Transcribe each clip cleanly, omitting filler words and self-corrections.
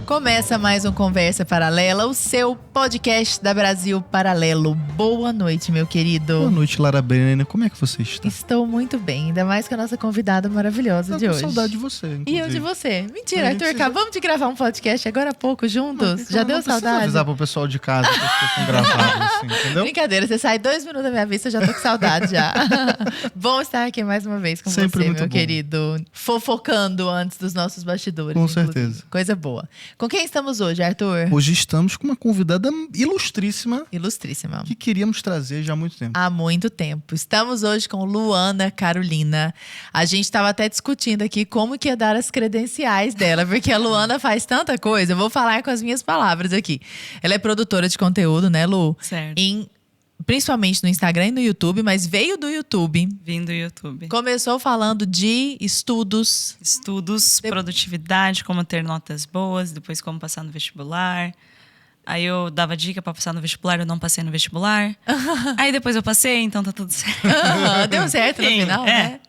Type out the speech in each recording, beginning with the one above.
Começa mais um Conversa Paralela, o seu podcast da Brasil Paralelo. Boa noite, meu querido. Boa noite, Lara Brenner. Como é que você está? Estou muito bem, ainda mais com a nossa convidada maravilhosa de hoje. Eu tô com saudade de você, inclusive. E eu de você. Mentira, Arthur, acabamos de gravar um podcast agora há pouco juntos. Já deu saudade? Não avisar pro pessoal de casa que as coisas são gravadas, assim, entendeu? Brincadeira, você sai 2 minutos da minha vista, eu já tô com saudade já. Bom estar aqui mais uma vez com Sempre você, muito meu bom. Querido. Fofocando antes dos nossos bastidores. Com inclusive. certeza. Coisa boa. Com quem estamos hoje, Arthur? Hoje estamos com uma convidada ilustríssima Ilustríssima. que queríamos trazer já há muito tempo. Há muito tempo. Estamos hoje com Luana Carolina. A gente estava até discutindo aqui como que ia dar as credenciais dela, porque a Luana faz tanta coisa. Eu vou falar com as minhas palavras aqui. Ela é produtora de conteúdo, né, Lu? Certo. Principalmente no Instagram e no YouTube, mas veio do YouTube. Vim do YouTube. Começou falando de estudos. Estudos, produtividade, como ter notas boas, depois como passar no vestibular. Aí eu dava dica pra passar no vestibular, eu não passei no vestibular. Aí depois eu passei, então tá tudo certo. Deu certo no Sim, final, né?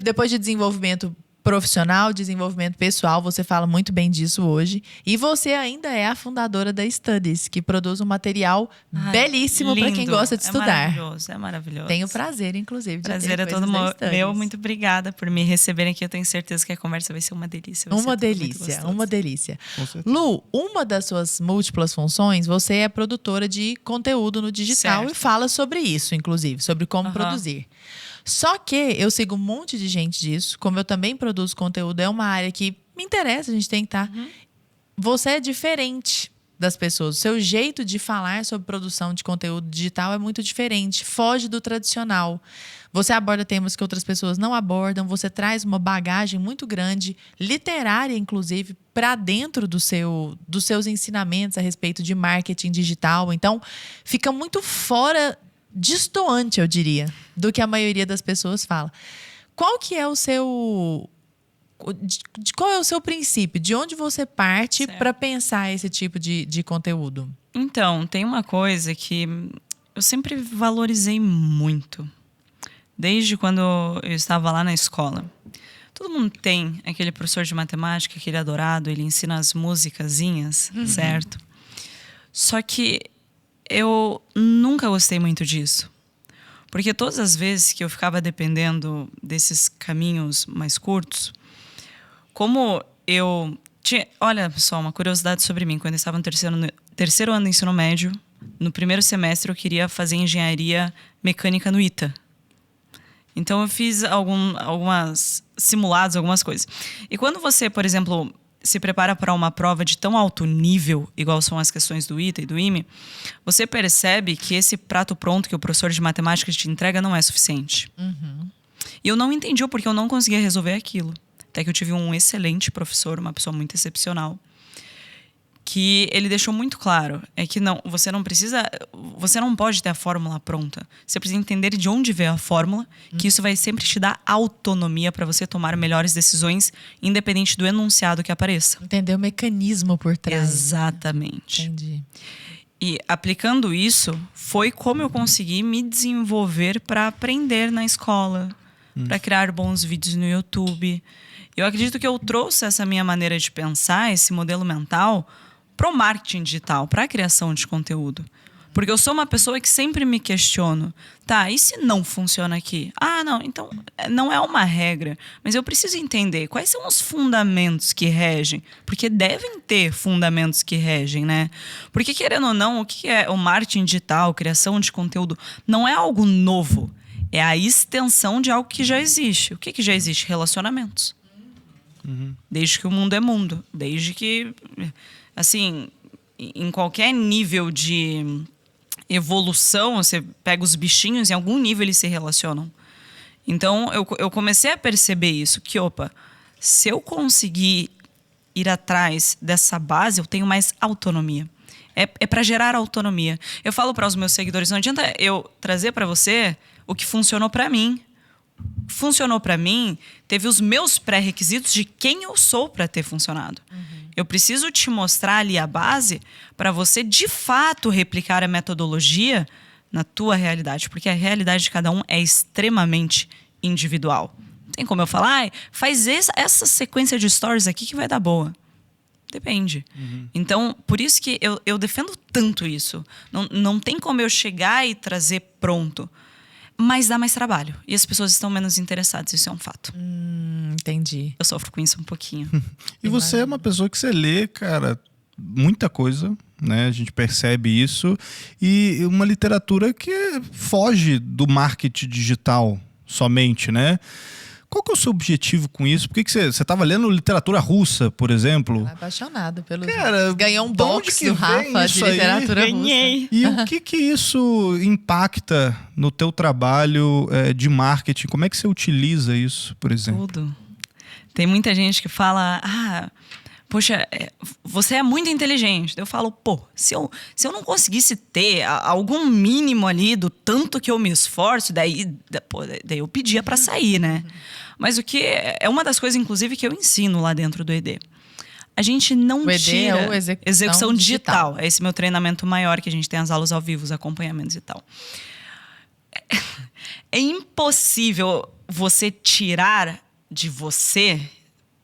Depois de desenvolvimento profissional, desenvolvimento pessoal, você fala muito bem disso hoje. E você ainda é a fundadora da Studies, que produz um material belíssimo para quem gosta de estudar. É maravilhoso. Tenho prazer, inclusive, de prazer ter é todo coisas da Studies. meu. Muito obrigada por me receberem aqui. Eu tenho certeza que a conversa vai ser uma delícia. Uma delícia. Com certeza. Lu, uma das suas múltiplas funções, você é produtora de conteúdo no digital. Certo. E fala sobre isso, inclusive, sobre como produzir. Só que eu sigo um monte de gente disso, como eu também produzo conteúdo, é uma área que me interessa, a gente tem que estar. Você é diferente das pessoas. O seu jeito de falar sobre produção de conteúdo digital é muito diferente, foge do tradicional. Você aborda temas que outras pessoas não abordam, você traz uma bagagem muito grande, literária, inclusive, para dentro dos seus ensinamentos a respeito de marketing digital. Então, fica muito distoante, eu diria, do que a maioria das pessoas fala. Qual é o seu princípio? De onde você parte para pensar esse tipo de conteúdo? Então, tem uma coisa que eu sempre valorizei muito. Desde quando eu estava lá na escola. Todo mundo tem aquele professor de matemática, aquele adorado, ele ensina as musicazinhas, certo? Só que eu nunca gostei muito disso. Porque todas as vezes que eu ficava dependendo desses caminhos mais curtos, como eu tinha... Olha, pessoal, uma curiosidade sobre mim. Quando eu estava no terceiro ano do ensino médio, no primeiro semestre eu queria fazer engenharia mecânica no ITA. Então eu fiz algumas simulados, algumas coisas. E quando você, por exemplo, se prepara para uma prova de tão alto nível, igual são as questões do ITA e do IME, você percebe que esse prato pronto que o professor de matemática te entrega não é suficiente. E eu não entendi o porquê eu não conseguia resolver aquilo. Até que eu tive um excelente professor, uma pessoa muito excepcional, que ele deixou muito claro, é que você não pode ter a fórmula pronta. Você precisa entender de onde veio a fórmula, que isso vai sempre te dar autonomia para você tomar melhores decisões, independente do enunciado que apareça. Entender o mecanismo por trás. Exatamente. Entendi. E aplicando isso, foi como eu consegui me desenvolver para aprender na escola, para criar bons vídeos no YouTube. Eu acredito que eu trouxe essa minha maneira de pensar, esse modelo mental, para o marketing digital, para a criação de conteúdo. Porque eu sou uma pessoa que sempre me questiono. Tá, e se não funciona aqui? Ah, não, então não é uma regra. Mas eu preciso entender quais são os fundamentos que regem. Porque devem ter fundamentos que regem, né? Porque, querendo ou não, o que é o marketing digital, criação de conteúdo, não é algo novo. É a extensão de algo que já existe. O que já existe? Relacionamentos. Desde que o mundo é mundo. Desde que... Assim, em qualquer nível de evolução, você pega os bichinhos, em algum nível eles se relacionam. Então, eu comecei a perceber isso, que, se eu conseguir ir atrás dessa base, eu tenho mais autonomia. É para gerar autonomia. Eu falo para os meus seguidores, não adianta eu trazer para você o que funcionou para mim. Funcionou para mim, teve os meus pré-requisitos de quem eu sou para ter funcionado. Eu preciso te mostrar ali a base para você, de fato, replicar a metodologia na tua realidade. Porque a realidade de cada um é extremamente individual. Tem como eu falar, faz essa sequência de stories aqui que vai dar boa. Depende. Então, por isso que eu defendo tanto isso. Não tem como eu chegar e trazer pronto. Mas dá mais trabalho. E as pessoas estão menos interessadas. Isso é um fato. Entendi. Eu sofro com isso um pouquinho. E você é uma pessoa que você lê, cara, muita coisa, né? A gente percebe isso. E uma literatura que foge do marketing digital somente, né? Qual que é o seu objetivo com isso? Por que você estava lendo literatura russa, por exemplo? Apaixonado pelos Cara, ganhou um de onde box que do vem Rafa isso de aí? literatura russa. Ganhei. E o que isso impacta no teu trabalho de marketing? Como é que você utiliza isso, por exemplo? Tudo. Tem muita gente que fala... poxa, você é muito inteligente. Eu falo, se eu não conseguisse ter algum mínimo ali do tanto que eu me esforço, daí eu pedia para sair, né? Mas o que é uma das coisas, inclusive, que eu ensino lá dentro do ED. A gente não o ED tira... é o execução digital. É esse meu treinamento maior, que a gente tem as aulas ao vivo, os acompanhamentos e tal. É impossível você tirar de você,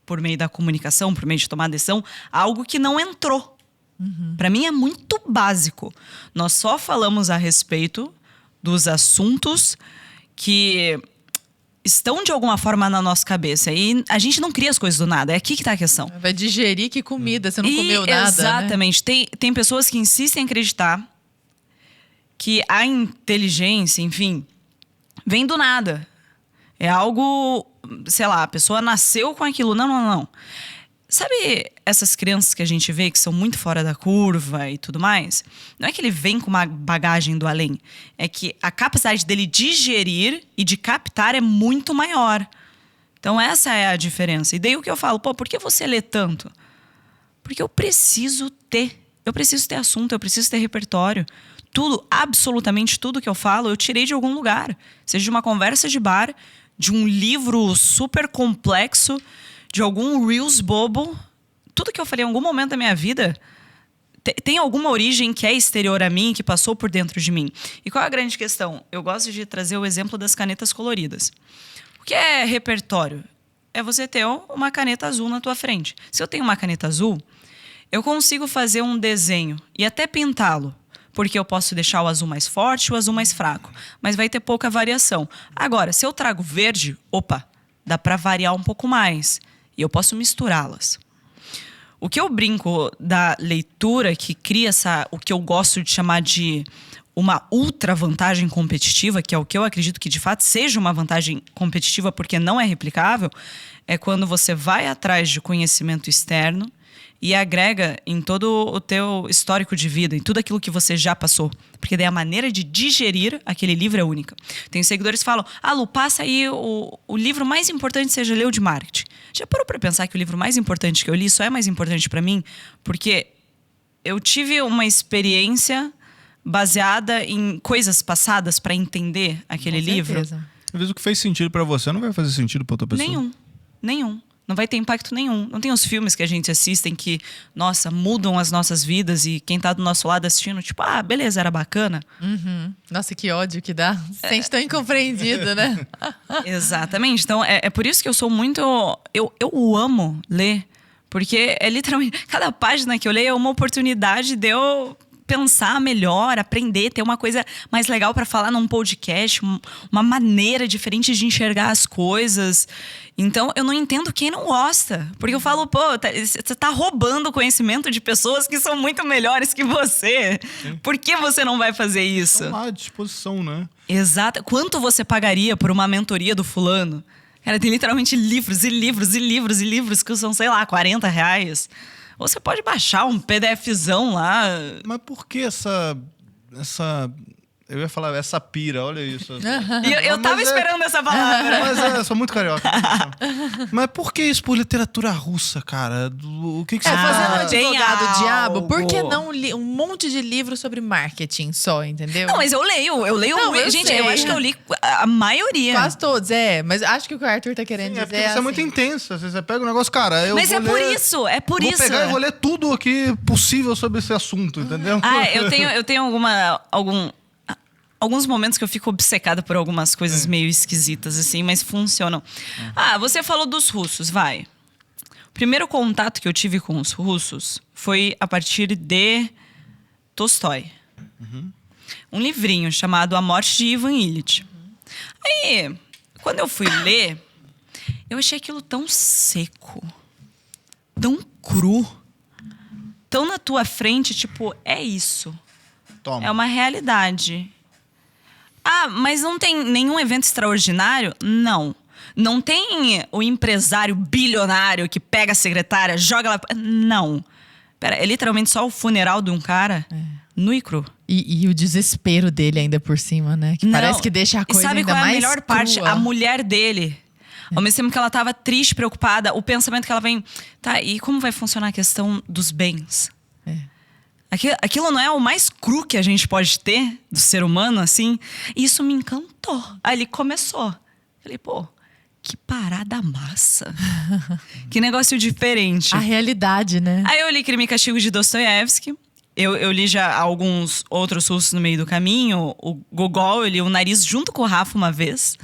por meio da comunicação, por meio de tomar decisão, algo que não entrou. Para mim é muito básico. Nós só falamos a respeito dos assuntos que estão de alguma forma na nossa cabeça. E a gente não cria as coisas do nada. É aqui que tá a questão. Vai digerir que comida, você não comeu nada, exatamente. Né? Tem pessoas que insistem em acreditar que a inteligência, enfim, vem do nada. É algo, sei lá, a pessoa nasceu com aquilo. Não. Sabe essas crianças que a gente vê que são muito fora da curva e tudo mais? Não é que ele vem com uma bagagem do além. É que a capacidade dele digerir e de captar é muito maior. Então essa é a diferença. E daí o que eu falo, por que você lê tanto? Porque eu preciso ter. Eu preciso ter assunto, eu preciso ter repertório. Tudo, absolutamente tudo que eu falo, eu tirei de algum lugar. Seja de uma conversa de bar, de um livro super complexo, de algum Reels bobo. Tudo que eu falei em algum momento da minha vida tem alguma origem que é exterior a mim, que passou por dentro de mim. E qual é a grande questão? Eu gosto de trazer o exemplo das canetas coloridas. O que é repertório? É você ter uma caneta azul na tua frente. Se eu tenho uma caneta azul, eu consigo fazer um desenho e até pintá-lo. Porque eu posso deixar o azul mais forte e o azul mais fraco. Mas vai ter pouca variação. Agora, se eu trago verde, dá para variar um pouco mais. E eu posso misturá-las. O que eu brinco da leitura, que cria o que eu gosto de chamar de uma ultra vantagem competitiva, que é o que eu acredito que de fato seja uma vantagem competitiva porque não é replicável, é quando você vai atrás de conhecimento externo e agrega em todo o teu histórico de vida, em tudo aquilo que você já passou. Porque daí a maneira de digerir aquele livro é única. Tem seguidores que falam, Lu, passa aí o livro mais importante que você já leu de marketing. Já parou para pensar que o livro mais importante que eu li só é mais importante para mim? Porque eu tive uma experiência baseada em coisas passadas para entender aquele livro. Às vezes o que fez sentido para você não vai fazer sentido para outra pessoa. Nenhum. Não vai ter impacto nenhum. Não tem os filmes que a gente assiste que, nossa, mudam as nossas vidas e quem tá do nosso lado assistindo, tipo, beleza, era bacana. Nossa, que ódio que dá. Se sente tão incompreendido, né? Exatamente. Então, é por isso que eu sou muito... Eu amo ler, porque é literalmente... Cada página que eu leio é uma oportunidade de eu pensar melhor, aprender, ter uma coisa mais legal para falar num podcast, uma maneira diferente de enxergar as coisas. Então, eu não entendo quem não gosta. Porque eu falo, você tá roubando o conhecimento de pessoas que são muito melhores que você. Sim. Por que você não vai fazer isso? Estão lá à disposição, né? Exato. Quanto você pagaria por uma mentoria do fulano? Cara, tem literalmente livros e livros e livros e livros que são, sei lá, R$40. Ou você pode baixar um PDFzão lá. Mas por que essa... Eu ia falar essa pira, olha isso. Eu tava esperando essa palavra. Mas sou muito carioca. Mas por que isso por literatura russa, cara? O que você fazendo advogado diabo, por que não um monte de livros sobre marketing só, entendeu? Não, mas eu leio muito. Gente, eu acho que eu li a maioria. Quase todos, mas acho que o que o Arthur tá querendo dizer é você é muito intensa. Você pega um negócio, cara, mas é por isso. Vou pegar e vou ler tudo aqui possível sobre esse assunto, entendeu? Eu tenho alguns momentos que eu fico obcecada por algumas coisas meio esquisitas, assim, mas funcionam. Você falou dos russos, vai. primeiro contato que eu tive com os russos foi a partir de Tolstói. Um livrinho chamado A Morte de Ivan Ilitch. Aí, quando eu fui ler, eu achei aquilo tão seco, tão cru, tão na tua frente, tipo, é isso. Toma. É uma realidade. Ah, mas não tem nenhum evento extraordinário? Não. Não tem o empresário bilionário que pega a secretária, joga lá... Não. Pera, é literalmente só o funeral de um cara nu e cru. E o desespero dele ainda por cima, né? Que parece que deixa a coisa ainda mais crua. E sabe qual é a melhor parte? crua. A mulher dele. Ao mesmo tempo que ela tava triste, preocupada, o pensamento que ela vem... Tá, e como vai funcionar a questão dos bens? Aquilo não é o mais cru que a gente pode ter do ser humano, assim? Isso me encantou. Aí ele começou. Falei, pô, que parada massa. Que negócio diferente. A realidade, né? Aí eu li Crime e Castigo de Dostoiévski. Eu li já alguns outros russos no meio do caminho. O Gogol, eu li O Nariz junto com o Rafa uma vez.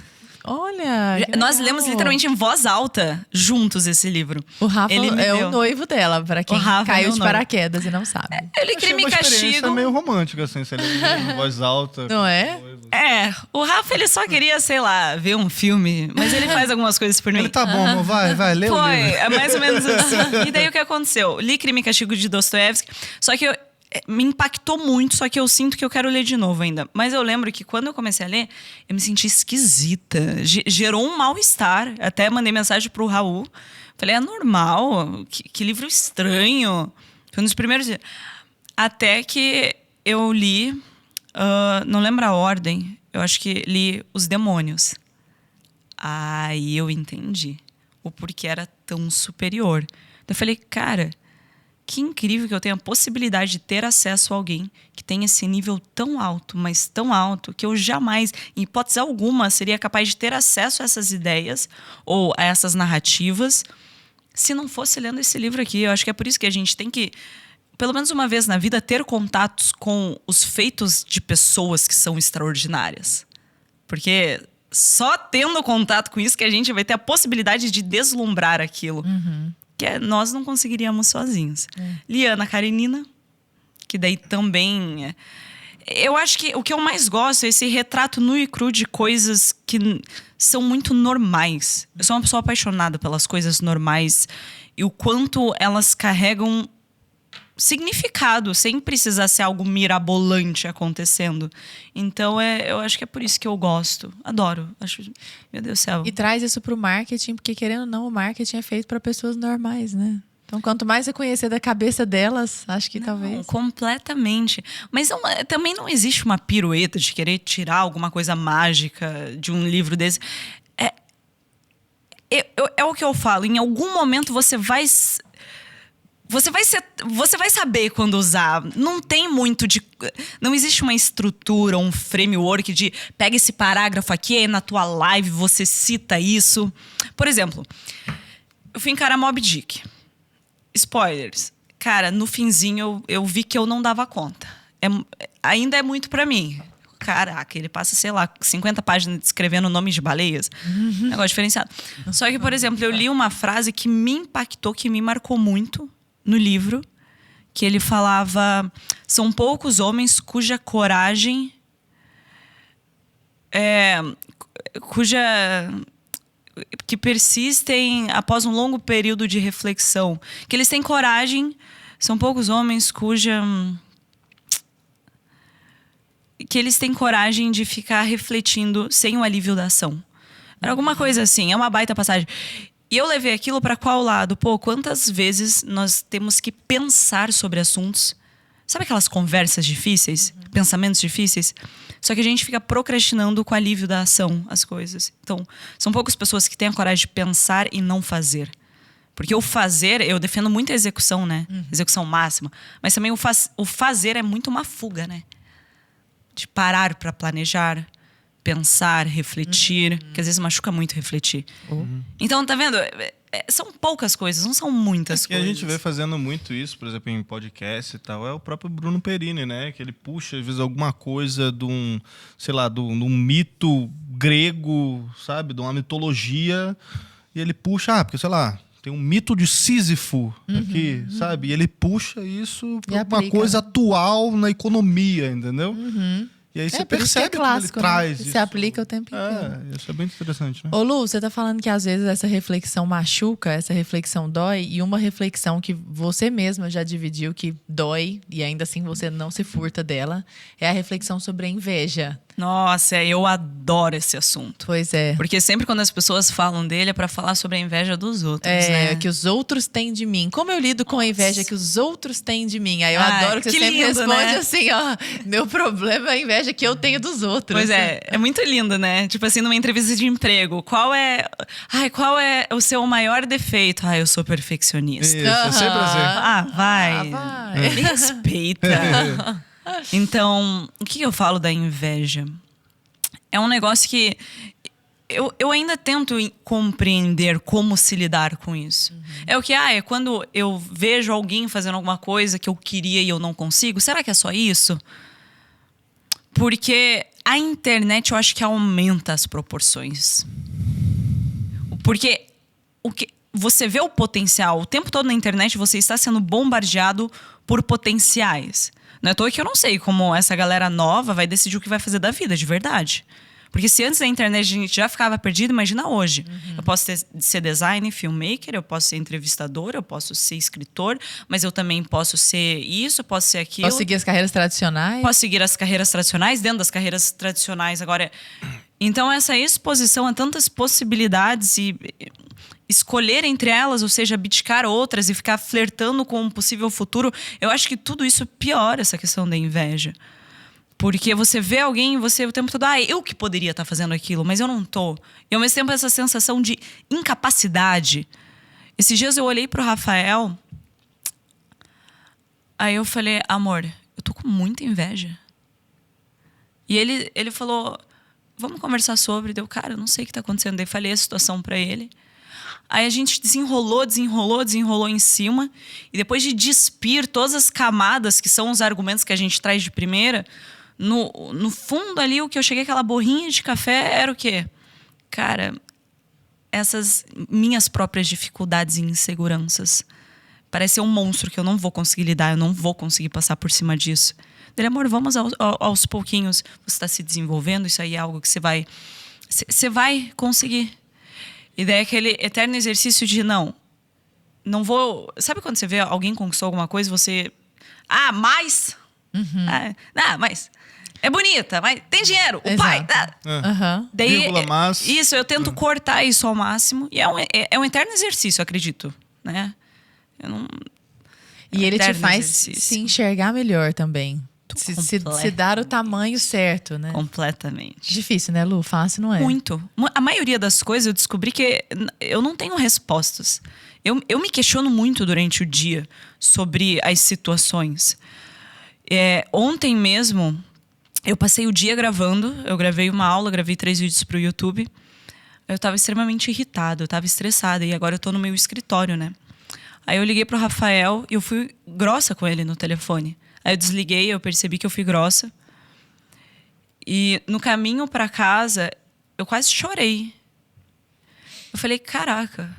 Olha, que Nós legal. lemos literalmente em voz alta, juntos, esse livro. O Rafa Ele me é deu. o noivo dela, pra quem O Rafa é caiu meu de noivo. paraquedas e não sabe. Eu li Achei Crime e uma experiência Castigo. meio romântica, assim, se ele em voz alta. Não é? O Rafa, ele só queria, sei lá, ver um filme. Mas ele faz algumas coisas por mim. Ele tá bom, amor, vai, lê o Foi, livro. é mais ou menos assim. E daí o que aconteceu? Li Crime e Castigo de Dostoiévski, só que me impactou muito, só que eu sinto que eu quero ler de novo ainda. Mas eu lembro que quando eu comecei a ler, eu me senti esquisita. Gerou um mal-estar. Até mandei mensagem pro Raul. Falei, é normal, que livro estranho. Foi um dos primeiros dias. Até que eu li, não lembro a ordem, eu acho que li Os Demônios. Aí eu entendi o porquê era tão superior. Eu falei, cara, que incrível que eu tenha a possibilidade de ter acesso a alguém que tem esse nível tão alto, mas tão alto, que eu jamais, em hipótese alguma, seria capaz de ter acesso a essas ideias ou a essas narrativas se não fosse lendo esse livro aqui. Eu acho que é por isso que a gente tem que, pelo menos uma vez na vida, ter contatos com os feitos de pessoas que são extraordinárias. Porque só tendo contato com isso que a gente vai ter a possibilidade de deslumbrar aquilo. Que nós não conseguiríamos sozinhos. Li Ana Karenina, que daí também... Eu acho que o que eu mais gosto é esse retrato nu e cru de coisas que são muito normais. Eu sou uma pessoa apaixonada pelas coisas normais e o quanto elas carregam significado, sem precisar ser algo mirabolante acontecendo. Então, eu acho que é por isso que eu gosto. Adoro. Acho, meu Deus do céu. E traz isso pro marketing, porque querendo ou não, o marketing é feito para pessoas normais, né? Então, quanto mais você conhecer da cabeça delas, acho que talvez... Completamente. Mas também não existe uma pirueta de querer tirar alguma coisa mágica de um livro desse. É o que eu falo. Em algum momento você vai saber quando usar. Não tem muito de... Não existe uma estrutura, um framework de pega esse parágrafo aqui, aí na tua live você cita isso. Por exemplo, eu fui encarar Moby Dick. Spoilers. Cara, no finzinho eu vi que eu não dava conta. Ainda é muito pra mim. Caraca, ele passa, sei lá, 50 páginas descrevendo nomes de baleias. Negócio diferenciado. Só que, por exemplo, eu li uma frase que me impactou, que me marcou muito no livro, que ele falava: são poucos homens cuja coragem que persistem após um longo período de reflexão. Que eles têm coragem, são poucos homens que eles têm coragem de ficar refletindo sem o alívio da ação. Era alguma coisa assim, é uma baita passagem. E eu levei aquilo para qual lado? Pô, quantas vezes nós temos que pensar sobre assuntos? Sabe aquelas conversas difíceis? Pensamentos difíceis? Só que a gente fica procrastinando com o alívio da ação as coisas. Então, são poucas pessoas que têm a coragem de pensar e não fazer. Porque o fazer, eu defendo muito a execução, né? Execução máxima. Mas também o fazer é muito uma fuga, né? De parar para planejar, pensar, refletir. Que às vezes machuca muito refletir. Então, tá vendo? São poucas coisas, não são muitas que coisas. a gente vê fazendo muito isso, por exemplo, em podcast e tal, é o próprio Bruno Perini, né? Que ele puxa, às vezes, alguma coisa de um, sei lá, de um mito grego, sabe? De uma mitologia. E ele puxa, porque, sei lá, tem um mito de Sísifo aqui, sabe? E ele puxa isso pra uma aplica, coisa atual na economia, entendeu? E aí você por isso que percebe clássico, como ele traz né? isso. Se aplica o tempo inteiro. Isso é bem interessante, né? Ô Lu, você tá falando que às vezes essa reflexão machuca, essa reflexão dói, e uma reflexão que você mesma já dividiu que dói, e ainda assim você não se furta dela, é a reflexão sobre a inveja. Nossa, eu adoro esse assunto. Pois é. Porque sempre quando as pessoas falam dele é pra falar sobre a inveja dos outros, né? Que os outros têm de mim. Como eu lido com a inveja que os outros têm de mim? Aí eu adoro que você sempre lindo, responde né? assim, ó, meu problema é a inveja que eu tenho dos outros. Pois é muito lindo, né? Tipo assim, numa entrevista de emprego, qual é o seu maior defeito? Eu sou perfeccionista. Isso, é sempre assim. Vai. vai. Me respeita. Então, o que eu falo da inveja? É um negócio que eu ainda tento compreender como se lidar com isso. É o que, é quando eu vejo alguém fazendo alguma coisa que eu queria e eu não consigo. Será que é só isso? Porque a internet eu acho que aumenta as proporções. Porque você vê o potencial, o tempo todo na internet você está sendo bombardeado por potenciais. Não é à toa que eu não sei como essa galera nova vai decidir o que vai fazer da vida, de verdade. Porque se antes da internet a gente já ficava perdido, imagina hoje. Eu posso ser designer, filmmaker, eu posso ser entrevistador, eu posso ser escritor, mas eu também posso ser isso, posso ser aquilo. Posso seguir as carreiras tradicionais? Posso seguir as carreiras tradicionais, dentro das carreiras tradicionais. Agora, então essa exposição a tantas possibilidades e escolher entre elas, ou seja, abdicar outras e ficar flertando com um possível futuro, eu acho que tudo isso piora essa questão da inveja. Porque você vê alguém, você o tempo todo, eu que poderia estar fazendo aquilo, mas eu não tô. E ao mesmo tempo essa sensação de incapacidade. Esses dias eu olhei pro Rafael, aí eu falei, amor, eu tô com muita inveja. E ele falou, vamos conversar sobre. Deu, cara, eu não sei o que tá acontecendo. Daí falei a situação pra ele. Aí a gente desenrolou em cima. E depois de despir todas as camadas, que são os argumentos que a gente traz de primeira, no fundo ali, o que eu cheguei, aquela borrinha de café, era o quê? Cara, essas minhas próprias dificuldades e inseguranças. Parece um monstro que eu não vou conseguir lidar, eu não vou conseguir passar por cima disso. Ele, amor, vamos aos pouquinhos. Você está se desenvolvendo, isso aí é algo que você vai conseguir. E daí aquele eterno exercício de não vou... Sabe quando você vê alguém conquistou alguma coisa e você... mais? Mas... É bonita, mas tem dinheiro. O pai... Daí, vírgula, mas... Isso, eu tento cortar isso ao máximo. E é um eterno exercício, eu acredito. Né? E ele te faz se enxergar melhor também. Se dar o tamanho certo, né? Completamente. Difícil, né, Lu? Fácil não é. Muito. A maioria das coisas eu descobri que eu não tenho respostas. Eu me questiono muito durante o dia sobre as situações. Ontem mesmo, eu passei o dia gravando. Eu gravei uma aula, gravei 3 vídeos pro YouTube. Eu estava extremamente irritada, eu estava estressada. E agora eu tô no meu escritório, né? Aí eu liguei pro Rafael e eu fui grossa com ele no telefone. Aí eu desliguei, eu percebi que eu fui grossa. E no caminho para casa, eu quase chorei. Eu falei, caraca,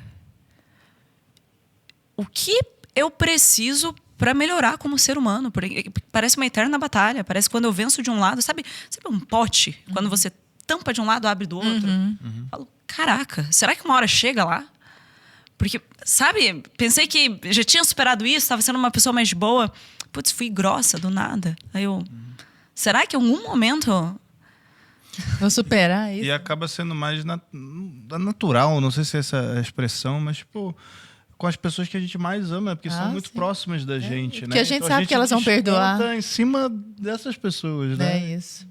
o que eu preciso para melhorar como ser humano? Porque parece uma eterna batalha. Parece que quando eu venço de um lado, sabe um pote? Quando você tampa de um lado, abre do outro. Eu falo, caraca, será que uma hora chega lá? Porque, sabe, pensei que já tinha superado isso, estava sendo uma pessoa mais de boa. Putz, fui grossa do nada. Aí eu... Será que em algum momento... Vou superar isso? E acaba sendo mais natural, não sei se é essa a expressão, mas, tipo... com as pessoas que a gente mais ama, porque são muito próximas da gente, né? Porque a gente sabe que elas vão perdoar. Em cima dessas pessoas, né? É isso.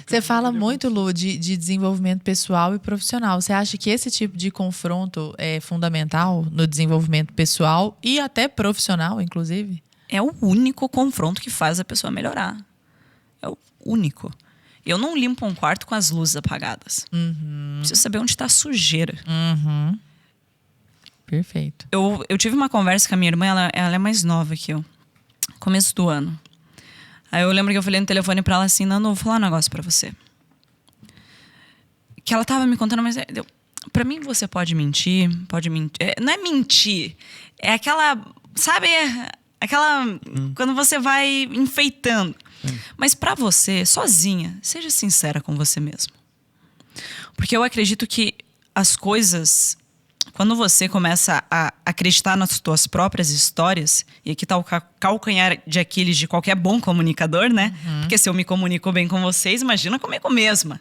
Você fala muito, Lu, de desenvolvimento pessoal e profissional. Você acha que esse tipo de confronto é fundamental no desenvolvimento pessoal e até profissional, inclusive? É o único confronto que faz a pessoa melhorar. É o único. Eu não limpo um quarto com as luzes apagadas. Preciso saber onde está a sujeira. Perfeito. Eu tive uma conversa com a minha irmã, ela é mais nova que eu. Começo do ano. Aí eu lembro que eu falei no telefone pra ela assim, Nando, vou falar um negócio pra você. Que ela tava me contando, mas Pra mim, você pode mentir. Não é mentir. É aquela... Sabe? Aquela... Quando você vai enfeitando. Mas pra você, sozinha, seja sincera com você mesmo. Porque eu acredito que as coisas... Quando você começa a acreditar nas suas próprias histórias, e aqui tá o calcanhar de Aquiles de qualquer bom comunicador, né? Porque se eu me comunico bem com vocês, imagina comigo mesma.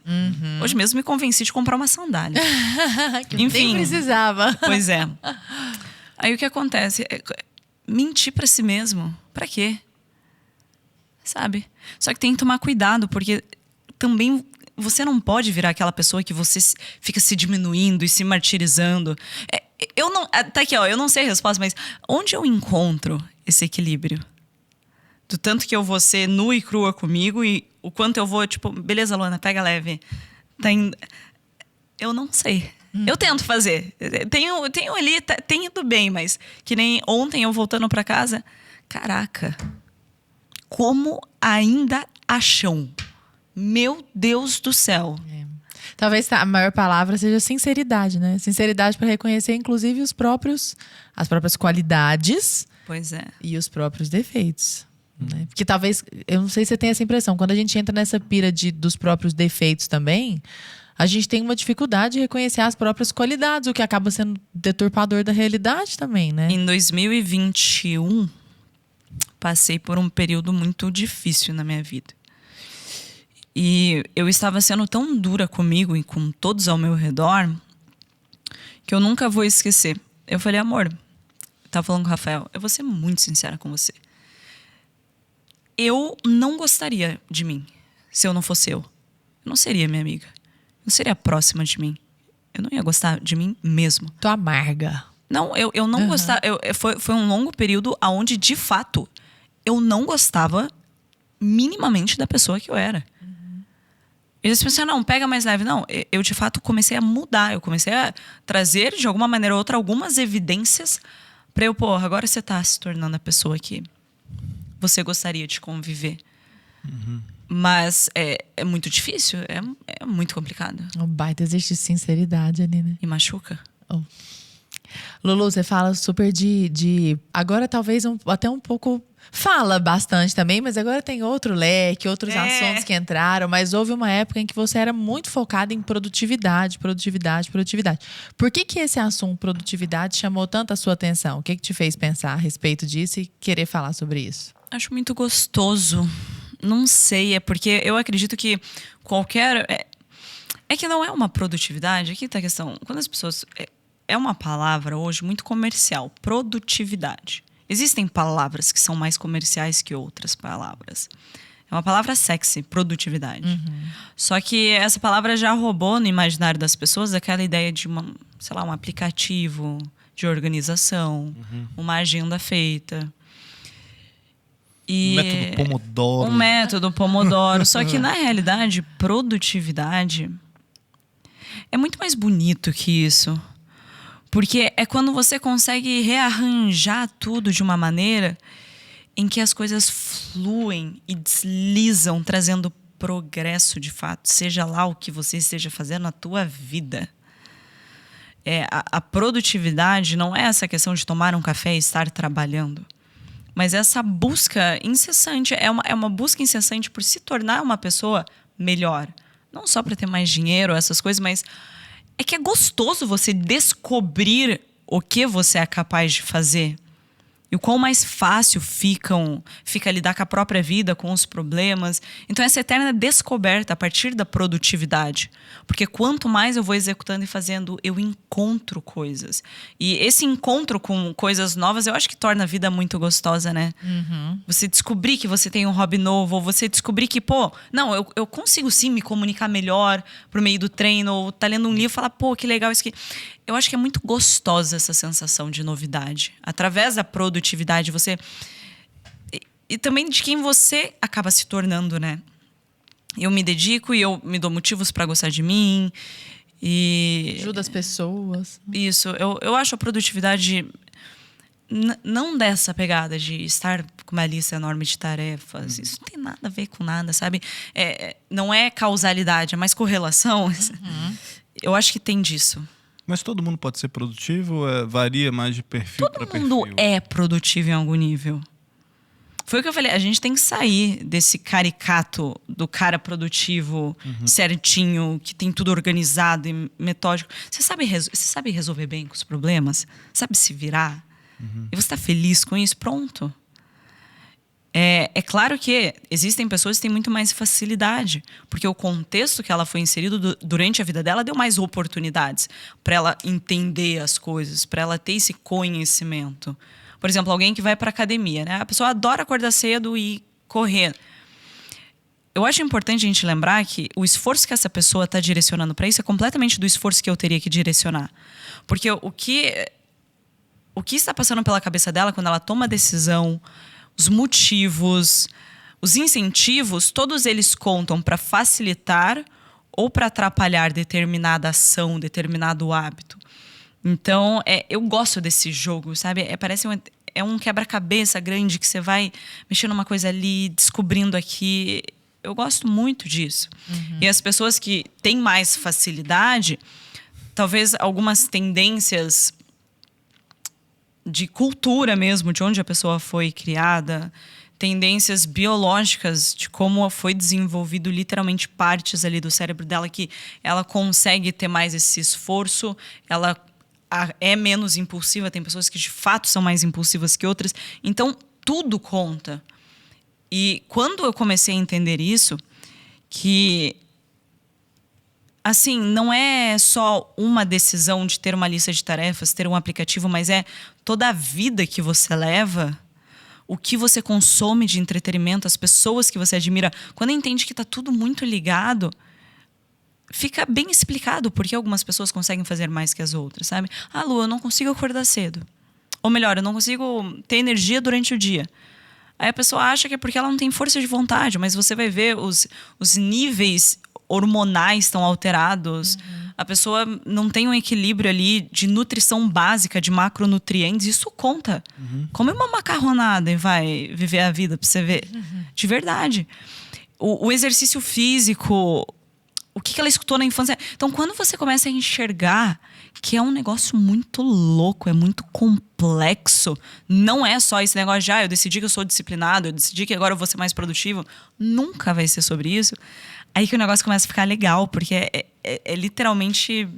Hoje mesmo me convenci de comprar uma sandália. Enfim. Nem precisava. Pois é. Aí o que acontece? Mentir pra si mesmo. Pra quê? Sabe? Só que tem que tomar cuidado, porque também... Você não pode virar aquela pessoa que você fica se diminuindo e se martirizando. Eu não... Tá aqui, ó. Eu não sei a resposta, mas... Onde eu encontro esse equilíbrio? Do tanto que eu vou ser nua e crua comigo e o quanto eu vou, tipo... Beleza, Luana, pega leve. Eu não sei. Eu tento fazer. Tenho ali... Tem ido bem, mas... Que nem ontem eu voltando pra casa... Caraca. Como ainda acham... Meu Deus do céu. Talvez a maior palavra seja sinceridade, né? Sinceridade para reconhecer, inclusive, as próprias qualidades. Pois é. E os próprios defeitos. Né? Porque talvez, eu não sei se você tem essa impressão, quando a gente entra nessa pira dos próprios defeitos também, a gente tem uma dificuldade de reconhecer as próprias qualidades, o que acaba sendo deturpador da realidade também, né? Em 2021, passei por um período muito difícil na minha vida. E eu estava sendo tão dura comigo e com todos ao meu redor que eu nunca vou esquecer. Eu falei, amor, tava falando com o Rafael, eu vou ser muito sincera com você. Eu não gostaria de mim se eu não fosse eu. Eu não seria minha amiga. Não seria próxima de mim. Eu não ia gostar de mim mesmo. Tô amarga. Não, eu não gostava. Foi um longo período onde, de fato, eu não gostava minimamente da pessoa que eu era. Eles pensaram, não, pega mais leve. Não, eu de fato comecei a mudar. Eu comecei a trazer, de alguma maneira ou outra, algumas evidências pra eu, agora você tá se tornando a pessoa que você gostaria de conviver. Mas é muito difícil, é muito complicado. Um baita exercício de sinceridade ali, né? E machuca. Lulu, você fala super de agora talvez até um pouco... Fala bastante também, mas agora tem outro leque, outros assuntos que entraram. Mas houve uma época em que você era muito focada em produtividade. Por que esse assunto, produtividade, chamou tanto a sua atenção? O que te fez pensar a respeito disso e querer falar sobre isso? Acho muito gostoso. Não sei, é porque eu acredito que qualquer... É que não é uma produtividade. Aqui tá a questão. Quando as pessoas... É uma palavra hoje muito comercial. Produtividade. Existem palavras que são mais comerciais que outras palavras. É uma palavra sexy, produtividade. Só que essa palavra já roubou no imaginário das pessoas aquela ideia de um aplicativo de organização, uma agenda feita. E um método Pomodoro. Só que, na realidade, produtividade é muito mais bonito que isso. Porque é quando você consegue rearranjar tudo de uma maneira em que as coisas fluem e deslizam, trazendo progresso de fato. Seja lá o que você esteja fazendo na tua vida. A produtividade não é essa questão de tomar um café e estar trabalhando. Mas essa busca incessante, é uma busca incessante por se tornar uma pessoa melhor. Não só para ter mais dinheiro, essas coisas, mas... É que é gostoso você descobrir o que você é capaz de fazer. E o quão mais fácil fica lidar com a própria vida, com os problemas. Então, essa eterna descoberta a partir da produtividade. Porque quanto mais eu vou executando e fazendo, eu encontro coisas. E esse encontro com coisas novas, eu acho que torna a vida muito gostosa, né? Você descobrir que você tem um hobby novo, ou você descobrir que, eu consigo sim me comunicar melhor por meio do treino, ou tá lendo um livro e falar, que legal isso aqui. Eu acho que é muito gostosa essa sensação de novidade. Através da produtividade, você... E também de quem você acaba se tornando, né? Eu me dedico e eu me dou motivos para gostar de mim. E... Ajuda as pessoas. Isso. Eu acho a produtividade... Não dessa pegada de estar com uma lista enorme de tarefas. Isso não tem nada a ver com nada, sabe? Não é causalidade, é mais correlação. Eu acho que tem disso. Mas todo mundo pode ser produtivo ou varia mais de perfil para perfil? Todo mundo é produtivo em algum nível. Foi o que eu falei, a gente tem que sair desse caricato do cara produtivo, certinho, que tem tudo organizado e metódico. Você sabe resolver bem com os problemas? Sabe se virar? E você está feliz com isso? Pronto. É claro que existem pessoas que têm muito mais facilidade, porque o contexto que ela foi inserido durante a vida dela deu mais oportunidades para ela entender as coisas, para ela ter esse conhecimento. Por exemplo, alguém que vai para academia, né? A pessoa adora acordar cedo e correr. Eu acho importante a gente lembrar que o esforço que essa pessoa está direcionando para isso é completamente do esforço que eu teria que direcionar. Porque o que está passando pela cabeça dela quando ela toma a decisão, os motivos, os incentivos, todos eles contam para facilitar ou para atrapalhar determinada ação, determinado hábito. Então, eu gosto desse jogo, sabe? Parece um quebra-cabeça grande que você vai mexendo uma coisa ali, descobrindo aqui. Eu gosto muito disso. E as pessoas que têm mais facilidade, talvez algumas tendências de cultura mesmo, de onde a pessoa foi criada, tendências biológicas de como foi desenvolvido literalmente partes ali do cérebro dela que ela consegue ter mais esse esforço, ela é menos impulsiva, tem pessoas que de fato são mais impulsivas que outras, então tudo conta. E quando eu comecei a entender isso, que assim, não é só uma decisão de ter uma lista de tarefas, ter um aplicativo, mas é toda a vida que você leva, o que você consome de entretenimento, as pessoas que você admira. Quando entende que está tudo muito ligado, fica bem explicado por que algumas pessoas conseguem fazer mais que as outras, sabe? Ah, Lu, eu não consigo acordar cedo. Ou melhor, eu não consigo ter energia durante o dia. Aí a pessoa acha que é porque ela não tem força de vontade, mas você vai ver os níveis hormonais estão alterados. A pessoa não tem um equilíbrio ali de nutrição básica, de macronutrientes. Isso conta. Come uma macarronada e vai viver a vida pra você ver. De verdade. O exercício físico, o que ela escutou na infância. Então, quando você começa a enxergar que é um negócio muito louco, é muito complexo, não é só esse negócio de eu decidi que eu sou disciplinado, eu decidi que agora eu vou ser mais produtivo. Nunca vai ser sobre isso. Aí que o negócio começa a ficar legal, porque é literalmente...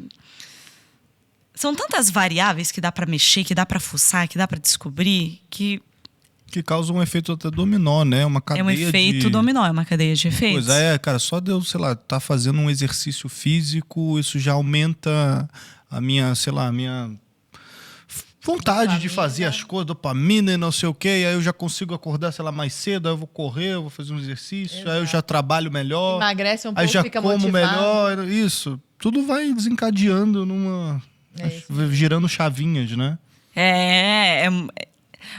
São tantas variáveis que dá pra mexer, que dá pra fuçar, que dá pra descobrir, que causa um efeito até dominó, né? Uma cadeia é um efeito dominó, é uma cadeia de efeitos. Pois cara, só de eu, sei lá, tá fazendo um exercício físico, isso já aumenta a minha, sei lá, a minha vontade de fazer as coisas, dopamina e não sei o quê, e aí eu já consigo acordar, sei lá, mais cedo, aí eu vou correr, eu vou fazer um exercício, aí eu já trabalho melhor. Emagrece um pouco, aí já fica como motivado. melhor, isso. Tudo vai desencadeando girando chavinhas, né?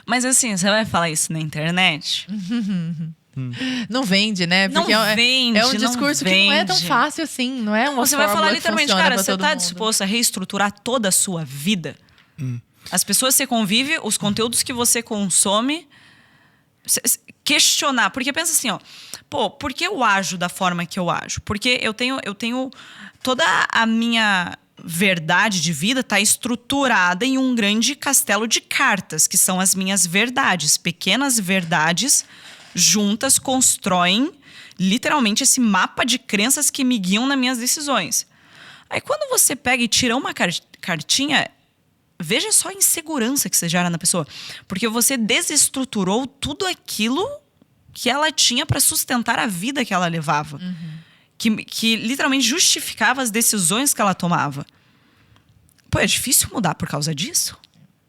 Mas assim, você vai falar isso na internet? Não vende, né? Porque não vende, é um discurso que não é tão fácil assim, não é uma Você vai falar fórmula que literalmente, funciona cara, pra você todo tá mundo. disposto a reestruturar toda a sua vida? As pessoas que você convive, os conteúdos que você consome, questionar. Porque pensa assim, por que eu ajo da forma que eu ajo? Porque eu tenho toda a minha verdade de vida está estruturada em um grande castelo de cartas, que são as minhas verdades. Pequenas verdades juntas constroem literalmente esse mapa de crenças que me guiam nas minhas decisões. Aí quando você pega e tira uma cartinha, veja só a insegurança que você gera na pessoa. Porque você desestruturou tudo aquilo que ela tinha para sustentar a vida que ela levava. Que literalmente justificava as decisões que ela tomava. Pô, é difícil mudar por causa disso.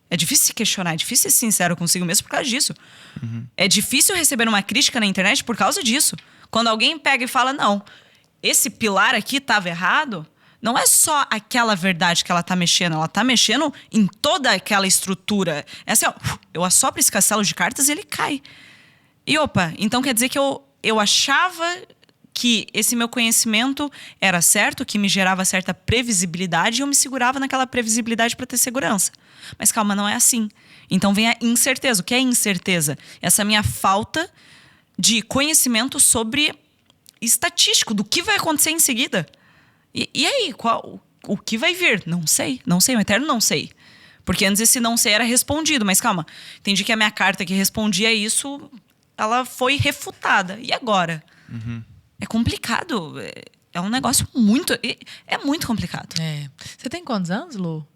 É difícil se questionar, é difícil ser sincero consigo mesmo por causa disso. É difícil receber uma crítica na internet por causa disso. Quando alguém pega e fala, não, esse pilar aqui estava errado, não é só aquela verdade que ela está mexendo, ela está mexendo em toda aquela estrutura. É assim, eu assopro esse castelo de cartas e ele cai. E então quer dizer que eu achava que esse meu conhecimento era certo, que me gerava certa previsibilidade e eu me segurava naquela previsibilidade para ter segurança. Mas calma, não é assim. Então vem a incerteza. O que é incerteza? Essa minha falta de conhecimento sobre estatístico, do que vai acontecer em seguida. E aí, o que vai vir? Não sei, um eterno não sei. Porque antes esse não sei era respondido, mas calma, entendi que a minha carta que respondia isso, ela foi refutada. E agora? É complicado, é um negócio muito... É muito complicado. Você tem quantos anos, Lu?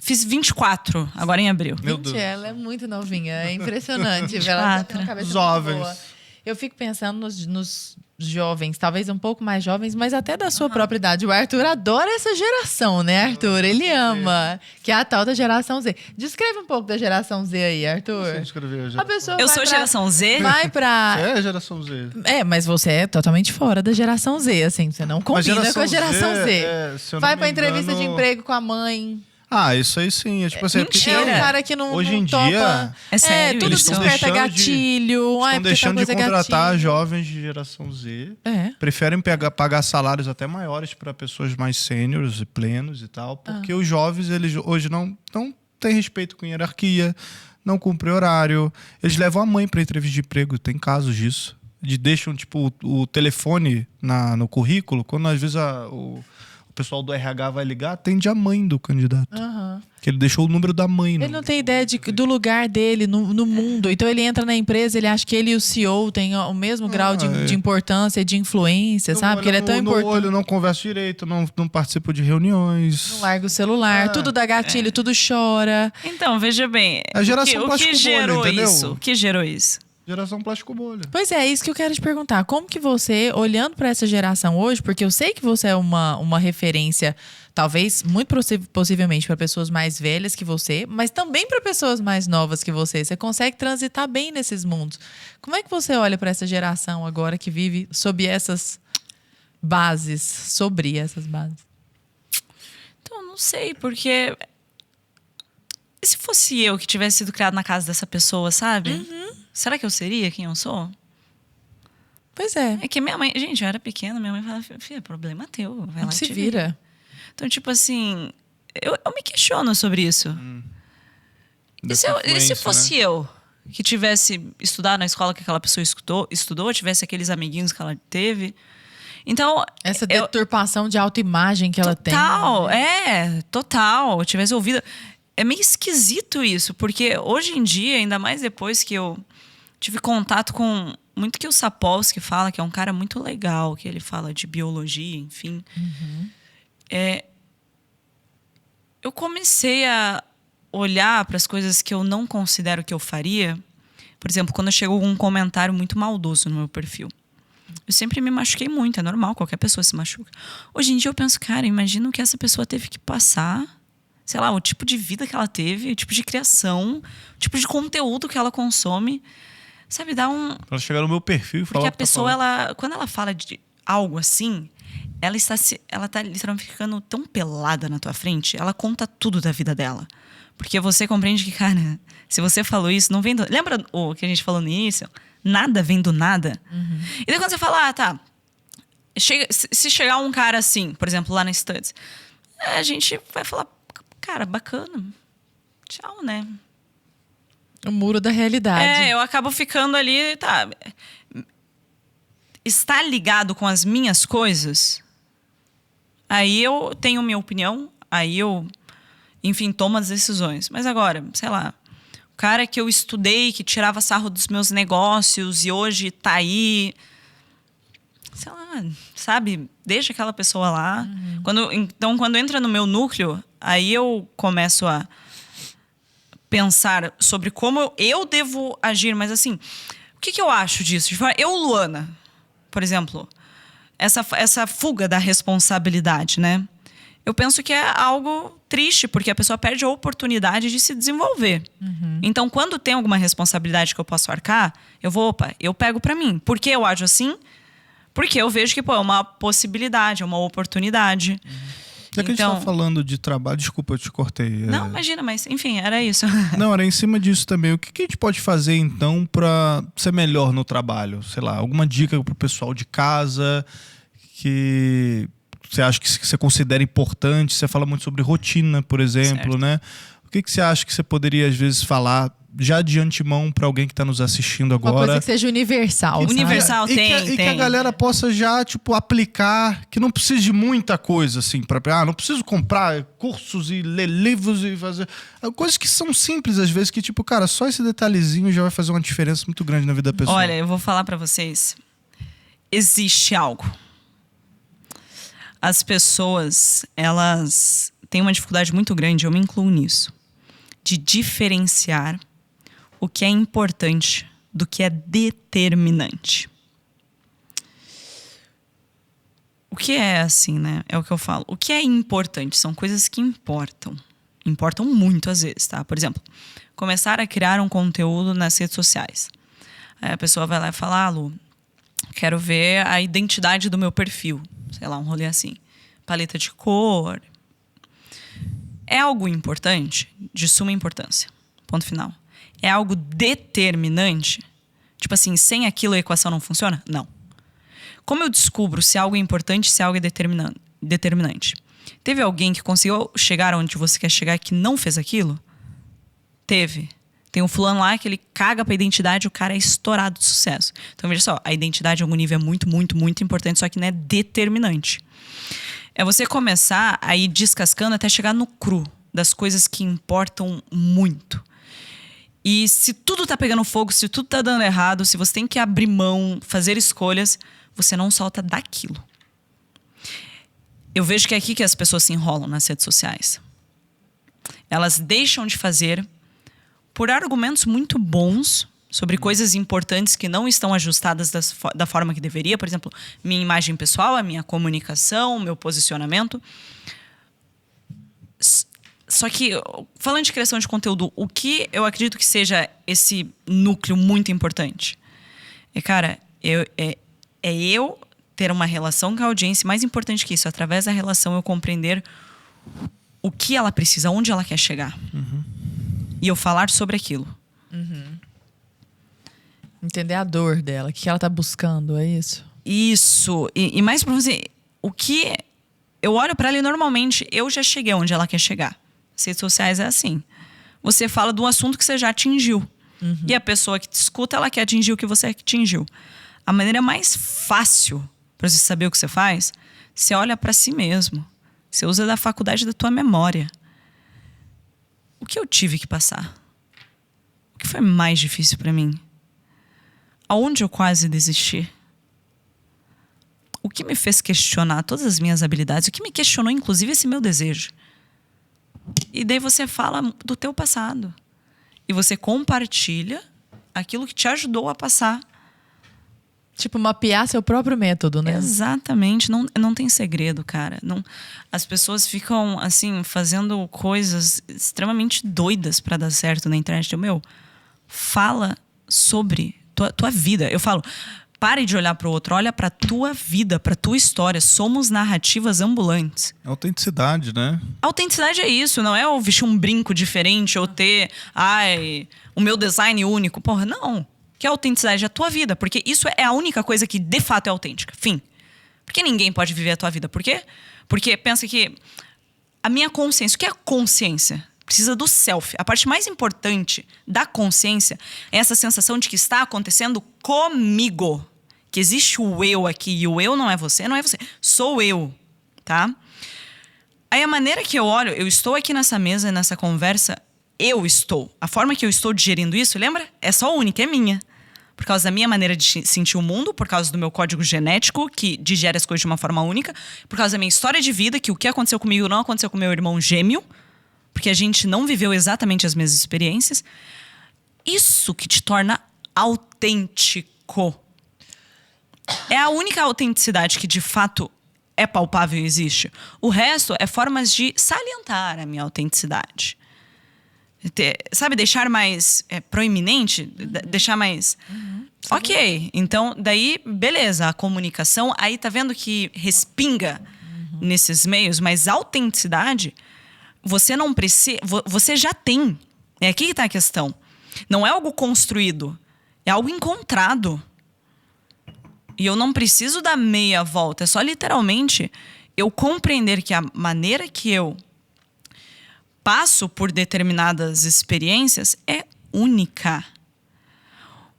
Fiz 24, agora em abril. Meu Deus. Ela é muito novinha, é impressionante. Ela tem uma cabeça Jovens. muito boa. Eu fico pensando nos jovens, talvez um pouco mais jovens, mas até da sua própria idade. O Arthur adora essa geração, né, Arthur? Ele ama, que é a tal da geração Z. Descreve um pouco da geração Z aí, Arthur. Você escreveu a A geração. pessoa Eu vai sou pra- geração Z. Vai pra... É a geração Z. Mas você é totalmente fora da geração Z, assim. Você não combina com a geração Z. se eu não Vai me pra entrevista de engano- emprego com a mãe. Ah, isso aí sim. É tipo assim, mentira. É um Tira. cara que não, Hoje não em topa. dia, É sério tudo isso? desperta Estão deixando de- gatilho. estão deixando de porque tal coisa é contratar gatilho. jovens de geração Z. É. Preferem pagar salários até maiores para pessoas mais sêniores e plenos e tal, porque os jovens, eles hoje não têm respeito com hierarquia, não cumprem horário. Eles levam a mãe para entrevista de emprego, tem casos disso. De deixam tipo o telefone no currículo, quando às vezes o pessoal do RH vai ligar, atende a mãe do candidato. Aham. Que ele deixou o número da mãe. Ele não tem ideia do lugar dele no mundo. Então ele entra na empresa, ele acha que ele e o CEO têm o mesmo grau de importância, de influência, sabe? Que ele é tão no importante. olho, não conversa direito, não participa de reuniões. Não larga o celular, tudo dá gatilho, tudo chora. Então, veja bem. A geração o que plástico bolha, gerou entendeu? isso? O que gerou isso? Geração plástico bolha. Pois é isso que eu quero te perguntar. Como que você, olhando para essa geração hoje, porque eu sei que você é uma referência, talvez, muito possivelmente para pessoas mais velhas que você, mas também para pessoas mais novas que você. Você consegue transitar bem nesses mundos. Como é que você olha para essa geração agora que vive sob essas bases? Então, não sei, porque... E se fosse eu que tivesse sido criado na casa dessa pessoa, sabe? Será que eu seria quem eu sou? Pois é. É que minha mãe... Gente, eu era pequena, minha mãe falava, filha, problema teu, vai lá e Se te vira. Então, tipo assim, eu me questiono sobre isso. E se fosse eu que tivesse estudado na escola que aquela pessoa estudou, tivesse aqueles amiguinhos que ela teve... Então, Essa deturpação de autoimagem que ela tem. Total. Eu tivesse ouvido... É meio esquisito isso, porque hoje em dia, ainda mais depois que eu tive contato com muito que o Sapolsky fala, que é um cara muito legal, que ele fala de biologia, enfim. Eu comecei a olhar para as coisas que eu não considero que eu faria. Por exemplo, quando chegou um comentário muito maldoso no meu perfil. Eu sempre me machuquei muito, é normal, qualquer pessoa se machuca. Hoje em dia eu penso, cara, imagina o que essa pessoa teve que passar, sei lá, o tipo de vida que ela teve, o tipo de criação, o tipo de conteúdo que ela consome. Sabe, dá um... Pra chegar no meu perfil e falar. Porque a o que pessoa, tá falando. quando ela fala de algo assim, ela tá literalmente ficando tão pelada na tua frente, ela conta tudo da vida dela. Porque você compreende que, cara, se você falou isso, não vem do... Lembra o que a gente falou no início? Nada vem do nada. E daí quando você fala, tá, se chegar um cara assim, por exemplo, lá na Studs, a gente vai falar, cara, bacana, tchau, né? O muro da realidade. Eu acabo ficando ali, tá. Está ligado com as minhas coisas? Aí eu tenho minha opinião, aí eu, enfim, tomo as decisões. Mas agora, sei lá, o cara que eu estudei, que tirava sarro dos meus negócios e hoje tá aí, sei lá, sabe? Deixa aquela pessoa lá. Então, quando entra no meu núcleo, aí eu começo a pensar sobre como eu devo agir. Mas assim, o que eu acho disso? Eu, Luana, por exemplo, essa fuga da responsabilidade, né? Eu penso que é algo triste, porque a pessoa perde a oportunidade de se desenvolver. Então, quando tem alguma responsabilidade que eu posso arcar, eu pego pra mim. Por que eu ajo assim? Porque eu vejo que, é uma possibilidade, é uma oportunidade. Já que a gente tá falando de trabalho, desculpa, eu te cortei. Não, imagina, mas enfim, era isso. Não, era em cima disso também. O que a gente pode fazer, então, pra ser melhor no trabalho? Sei lá, alguma dica pro pessoal de casa que você acha que você considera importante? Você fala muito sobre rotina, por exemplo, Certo. né? O que você acha que você poderia, às vezes, falar já de antemão para alguém que tá nos assistindo agora. Uma coisa que seja universal. Universal, sabe? tem. E que a galera possa já, tipo, aplicar, que não precise de muita coisa, assim, não preciso comprar cursos e ler livros e fazer... Coisas que são simples, às vezes, que, tipo, cara, só esse detalhezinho já vai fazer uma diferença muito grande na vida da pessoa. Olha, eu vou falar para vocês. Existe algo. As pessoas, elas têm uma dificuldade muito grande, eu me incluo nisso, de diferenciar o que é importante do que é determinante. O que é assim, né? É o que eu falo. O que é importante são coisas que importam. Importam muito às vezes, tá? Por exemplo, começar a criar um conteúdo nas redes sociais. Aí a pessoa vai lá e fala, Lu, quero ver a identidade do meu perfil. Sei lá, um rolê assim. Paleta de cor. É algo importante, de suma importância. Ponto final. É algo determinante? Tipo assim, sem aquilo a equação não funciona? Não. Como eu descubro se algo é importante, se algo é determinante? Teve alguém que conseguiu chegar onde você quer chegar e que não fez aquilo? Teve. Tem um fulano lá que ele caga pra identidade, o cara é estourado de sucesso. Então, veja só, a identidade em algum nível é muito, muito, muito importante, só que não é determinante. É você começar a ir descascando até chegar no cru das coisas que importam muito. E se tudo tá pegando fogo, se tudo tá dando errado, se você tem que abrir mão, fazer escolhas, você não solta daquilo. Eu vejo que é aqui que as pessoas se enrolam nas redes sociais. Elas deixam de fazer por argumentos muito bons sobre coisas importantes que não estão ajustadas da forma que deveria. Por exemplo, minha imagem pessoal, a minha comunicação, o meu posicionamento. Só que, falando de criação de conteúdo, o que eu acredito que seja esse núcleo muito importante? Cara, eu ter uma relação com a audiência, mais importante que isso, através da relação eu compreender o que ela precisa, onde ela quer chegar. Uhum. E eu falar sobre aquilo. Uhum. Entender a dor dela, o que ela tá buscando, é isso? Isso. E mais pra você, o que eu olho pra ela e normalmente eu já cheguei onde ela quer chegar. As redes sociais é assim. Você fala do assunto que você já atingiu. Uhum. E a pessoa que te escuta, ela quer atingir o que você atingiu. A maneira mais fácil para você saber o que você faz, você olha para si mesmo. Você usa da faculdade da tua memória. O que eu tive que passar? O que foi mais difícil para mim? Aonde eu quase desisti? O que me fez questionar todas as minhas habilidades? O que me questionou, inclusive, esse meu desejo? E daí você fala do teu passado. E você compartilha aquilo que te ajudou a passar. Tipo, mapear seu próprio método, né? Exatamente. Não tem segredo, cara. Não, as pessoas ficam, assim, fazendo coisas extremamente doidas pra dar certo na internet. Fala sobre tua vida. Eu falo, pare de olhar pro outro. Olha pra tua vida, pra tua história. Somos narrativas ambulantes. Autenticidade, né? Autenticidade é isso. Não é eu vestir um brinco diferente ou ter, o meu design único. Porra, não. Que a autenticidade é a tua vida. Porque isso é a única coisa que, de fato, é autêntica. Fim. Porque ninguém pode viver a tua vida. Por quê? Porque pensa que a minha consciência... O que é a consciência? Precisa do self. A parte mais importante da consciência é essa sensação de que está acontecendo comigo. Que existe o eu aqui. E o eu não é você, não é você. Sou eu. Tá? Aí a maneira que eu olho... Eu estou aqui nessa mesa, nessa conversa... Eu estou. A forma que eu estou digerindo isso, lembra? É só única, é minha. Por causa da minha maneira de sentir o mundo, por causa do meu código genético, que digere as coisas de uma forma única, por causa da minha história de vida, que o que aconteceu comigo não aconteceu com meu irmão gêmeo, porque a gente não viveu exatamente as mesmas experiências. Isso que te torna autêntico. É a única autenticidade que, de fato, é palpável e existe. O resto é formas de salientar a minha autenticidade. Sabe, deixar mais proeminente, deixar mais... Ok, então daí, beleza, a comunicação, aí tá vendo que respinga nesses meios, mas a autenticidade, você não precisa, você já tem. É aqui que tá a questão. Não é algo construído, é algo encontrado. E eu não preciso dar meia volta, é só literalmente eu compreender que a maneira que eu passo por determinadas experiências é única.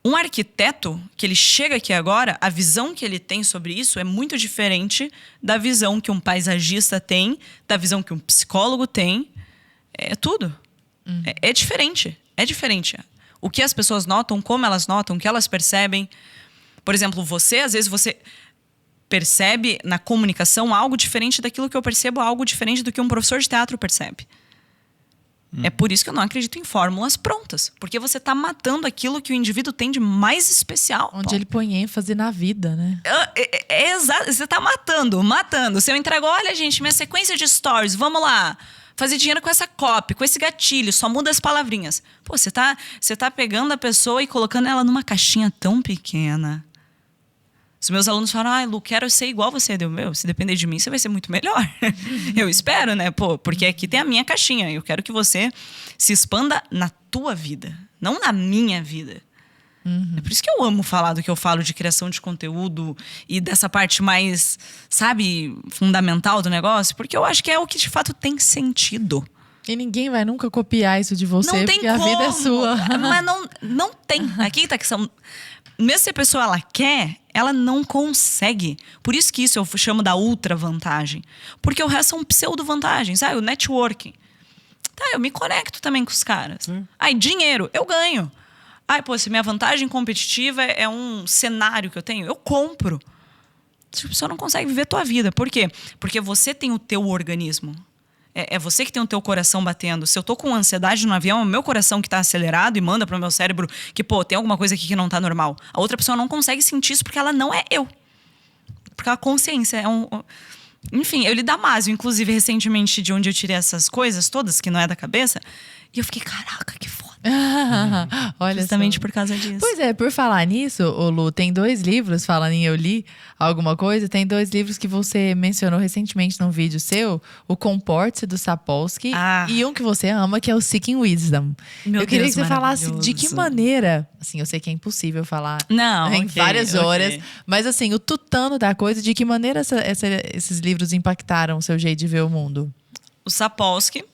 Um arquiteto, que ele chega aqui agora, a visão que ele tem sobre isso é muito diferente da visão que um paisagista tem, da visão que um psicólogo tem. É tudo. É diferente. É diferente. O que as pessoas notam, como elas notam, o que elas percebem. Por exemplo, às vezes você percebe na comunicação algo diferente daquilo que eu percebo, algo diferente do que um professor de teatro percebe. É por isso que eu não acredito em fórmulas prontas. Porque você está matando aquilo que o indivíduo tem de mais especial. Onde ele põe ênfase na vida, né? É exato. Você está matando. Se eu entrego, olha, gente, minha sequência de stories, vamos lá. Fazer dinheiro com essa copy, com esse gatilho, só muda as palavrinhas. Pô, você tá pegando a pessoa e colocando ela numa caixinha tão pequena. Os meus alunos falam, Lu, quero ser igual você. Se depender de mim, você vai ser muito melhor. Eu espero, né? Pô, porque aqui tem a minha caixinha. Eu quero que você se expanda na tua vida, não na minha vida. É por isso que eu amo falar do que eu falo de criação de conteúdo e dessa parte mais, sabe, fundamental do negócio. Porque eu acho que é o que de fato tem sentido. E ninguém vai nunca copiar isso de você, não tem porque a vida é sua. Mas não tem. Aqui tá a questão. Mesmo se a pessoa ela quer, ela não consegue. Por isso que isso eu chamo da ultra vantagem. Porque o resto são pseudo-vantagens. O networking. Tá, eu me conecto também com os caras. Aí, dinheiro, eu ganho. Se minha vantagem competitiva é um cenário que eu tenho, eu compro. A pessoa não consegue viver a tua vida. Por quê? Porque você tem o teu organismo. É você que tem o teu coração batendo. Se eu tô com ansiedade no avião, é o meu coração que tá acelerado e manda pro meu cérebro que, tem alguma coisa aqui que não tá normal. A outra pessoa não consegue sentir isso porque ela não é eu. Porque a consciência é um... Enfim, eu li Damásio, inclusive, recentemente, de onde eu tirei essas coisas todas, que não é da cabeça. E eu fiquei, caraca, que foda. Olha justamente só. por causa disso. Pois é, por falar nisso, ô Lu, tem 2 livros, falando em eu li alguma coisa, tem 2 livros que você mencionou recentemente num vídeo seu, o Comporte-se, do Sapolsky, e um que você ama, que é o Seeking Wisdom. Meu eu queria Deus, que você falasse de que maneira, assim, eu sei que é impossível falar em várias horas, mas assim, o tutano da coisa, de que maneira esses livros impactaram o seu jeito de ver o mundo? O Sapolsky,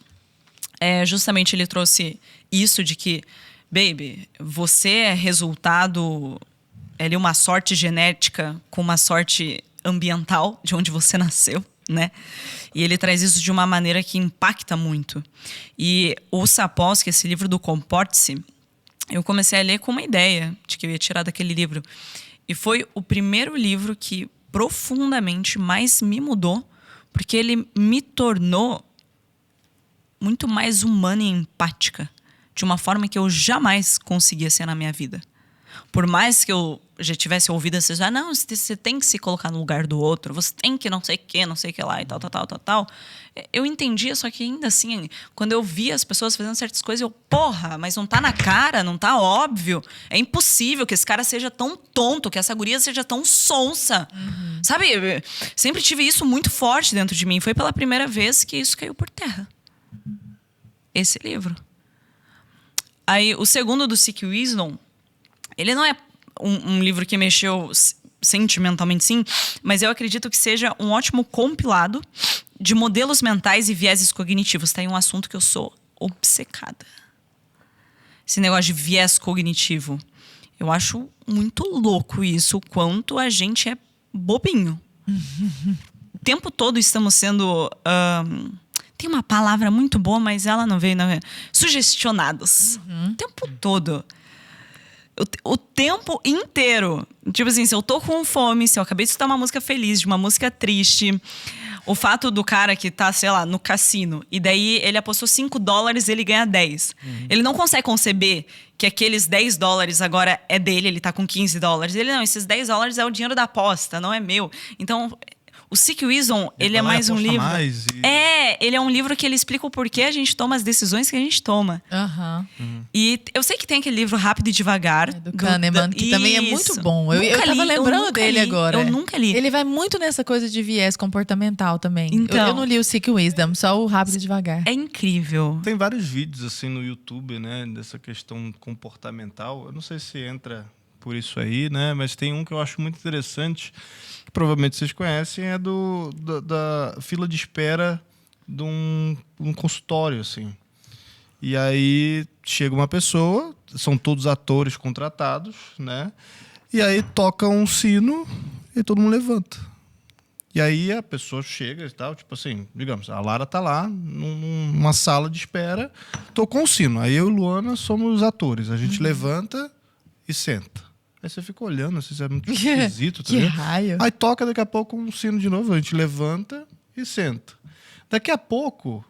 justamente ele trouxe isso de que, baby, você é resultado, é uma sorte genética com uma sorte ambiental de onde você nasceu, né? E ele traz isso de uma maneira que impacta muito. E o Sapolsky, esse livro do Comporte-se, eu comecei a ler com uma ideia de que eu ia tirar daquele livro. E foi o primeiro livro que profundamente mais me mudou, porque ele me tornou muito mais humana e empática, de uma forma que eu jamais conseguia ser na minha vida. Por mais que eu já tivesse ouvido essas coisas, não, você tem que se colocar no lugar do outro, você tem que não sei o que lá e tal. Eu entendia, só que ainda assim, quando eu via as pessoas fazendo certas coisas, eu, mas não tá na cara, não tá óbvio. É impossível que esse cara seja tão tonto, que essa guria seja tão sonsa. Sabe, eu sempre tive isso muito forte dentro de mim. Foi pela primeira vez que isso caiu por terra. Esse livro. Aí, o segundo, do Seeking Wisdom, ele não é um livro que mexeu sentimentalmente, sim, mas eu acredito que seja um ótimo compilado de modelos mentais e vieses cognitivos. Tá aí um assunto que eu sou obcecada. Esse negócio de viés cognitivo. Eu acho muito louco isso, o quanto a gente é bobinho. O tempo todo estamos sendo... tem uma palavra muito boa, mas ela não veio. Sugestionados. O tempo todo. O tempo inteiro. Tipo assim, se eu tô com fome, se eu acabei de escutar uma música feliz, de uma música triste. O fato do cara que tá, sei lá, no cassino. E daí ele apostou $5, ele ganha 10. Ele não consegue conceber que aqueles $10 agora é dele, ele tá com $15. Ele, não, esses $10 é o dinheiro da aposta, não é meu. Então... O Seeking Wisdom, ele é mais um livro... ele é um livro que ele explica o porquê a gente toma as decisões que a gente toma. E eu sei que tem aquele livro Rápido e Devagar. Do Kahneman, que também é muito bom. Eu tava lembrando dele agora. Eu nunca li. Ele vai muito nessa coisa de viés comportamental também. Então, eu não li o Seeking Wisdom, só o Rápido e Devagar. É incrível. Tem vários vídeos assim no YouTube, né, dessa questão comportamental. Eu não sei se entra por isso aí, né, mas tem um que eu acho muito interessante, que provavelmente vocês conhecem, é da fila de espera de um consultório, assim. E aí chega uma pessoa, são todos atores contratados, né? E aí toca um sino e todo mundo levanta. E aí a pessoa chega e tal, tipo assim, digamos, a Lara tá lá numa sala de espera, tocou um sino. Aí eu e Luana somos os atores. A gente levanta e senta. Aí você fica olhando, assim, isso é muito esquisito. Tá Que vendo? raio. Aí toca daqui a pouco um sino de novo, a gente levanta e senta. Daqui a pouco...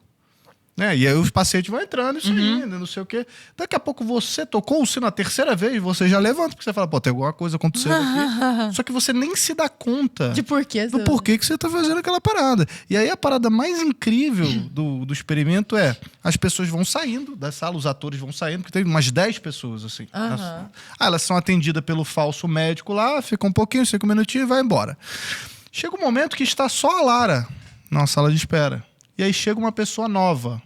né? E aí os pacientes vão entrando, isso aí, né? Não sei o quê. Daqui a pouco você tocou o sino a terceira vez, você já levanta, porque você fala, pô, tem alguma coisa acontecendo aqui. Só que você nem se dá conta De porquê? do porquê que você tá fazendo aquela parada. E aí a parada mais incrível do experimento é as pessoas vão saindo da sala, os atores vão saindo, porque tem umas 10 pessoas, assim. Elas são atendidas pelo falso médico lá, fica um pouquinho, 5 minutinhos e vai embora. Chega um momento que está só a Lara na sala de espera. E aí chega uma pessoa nova,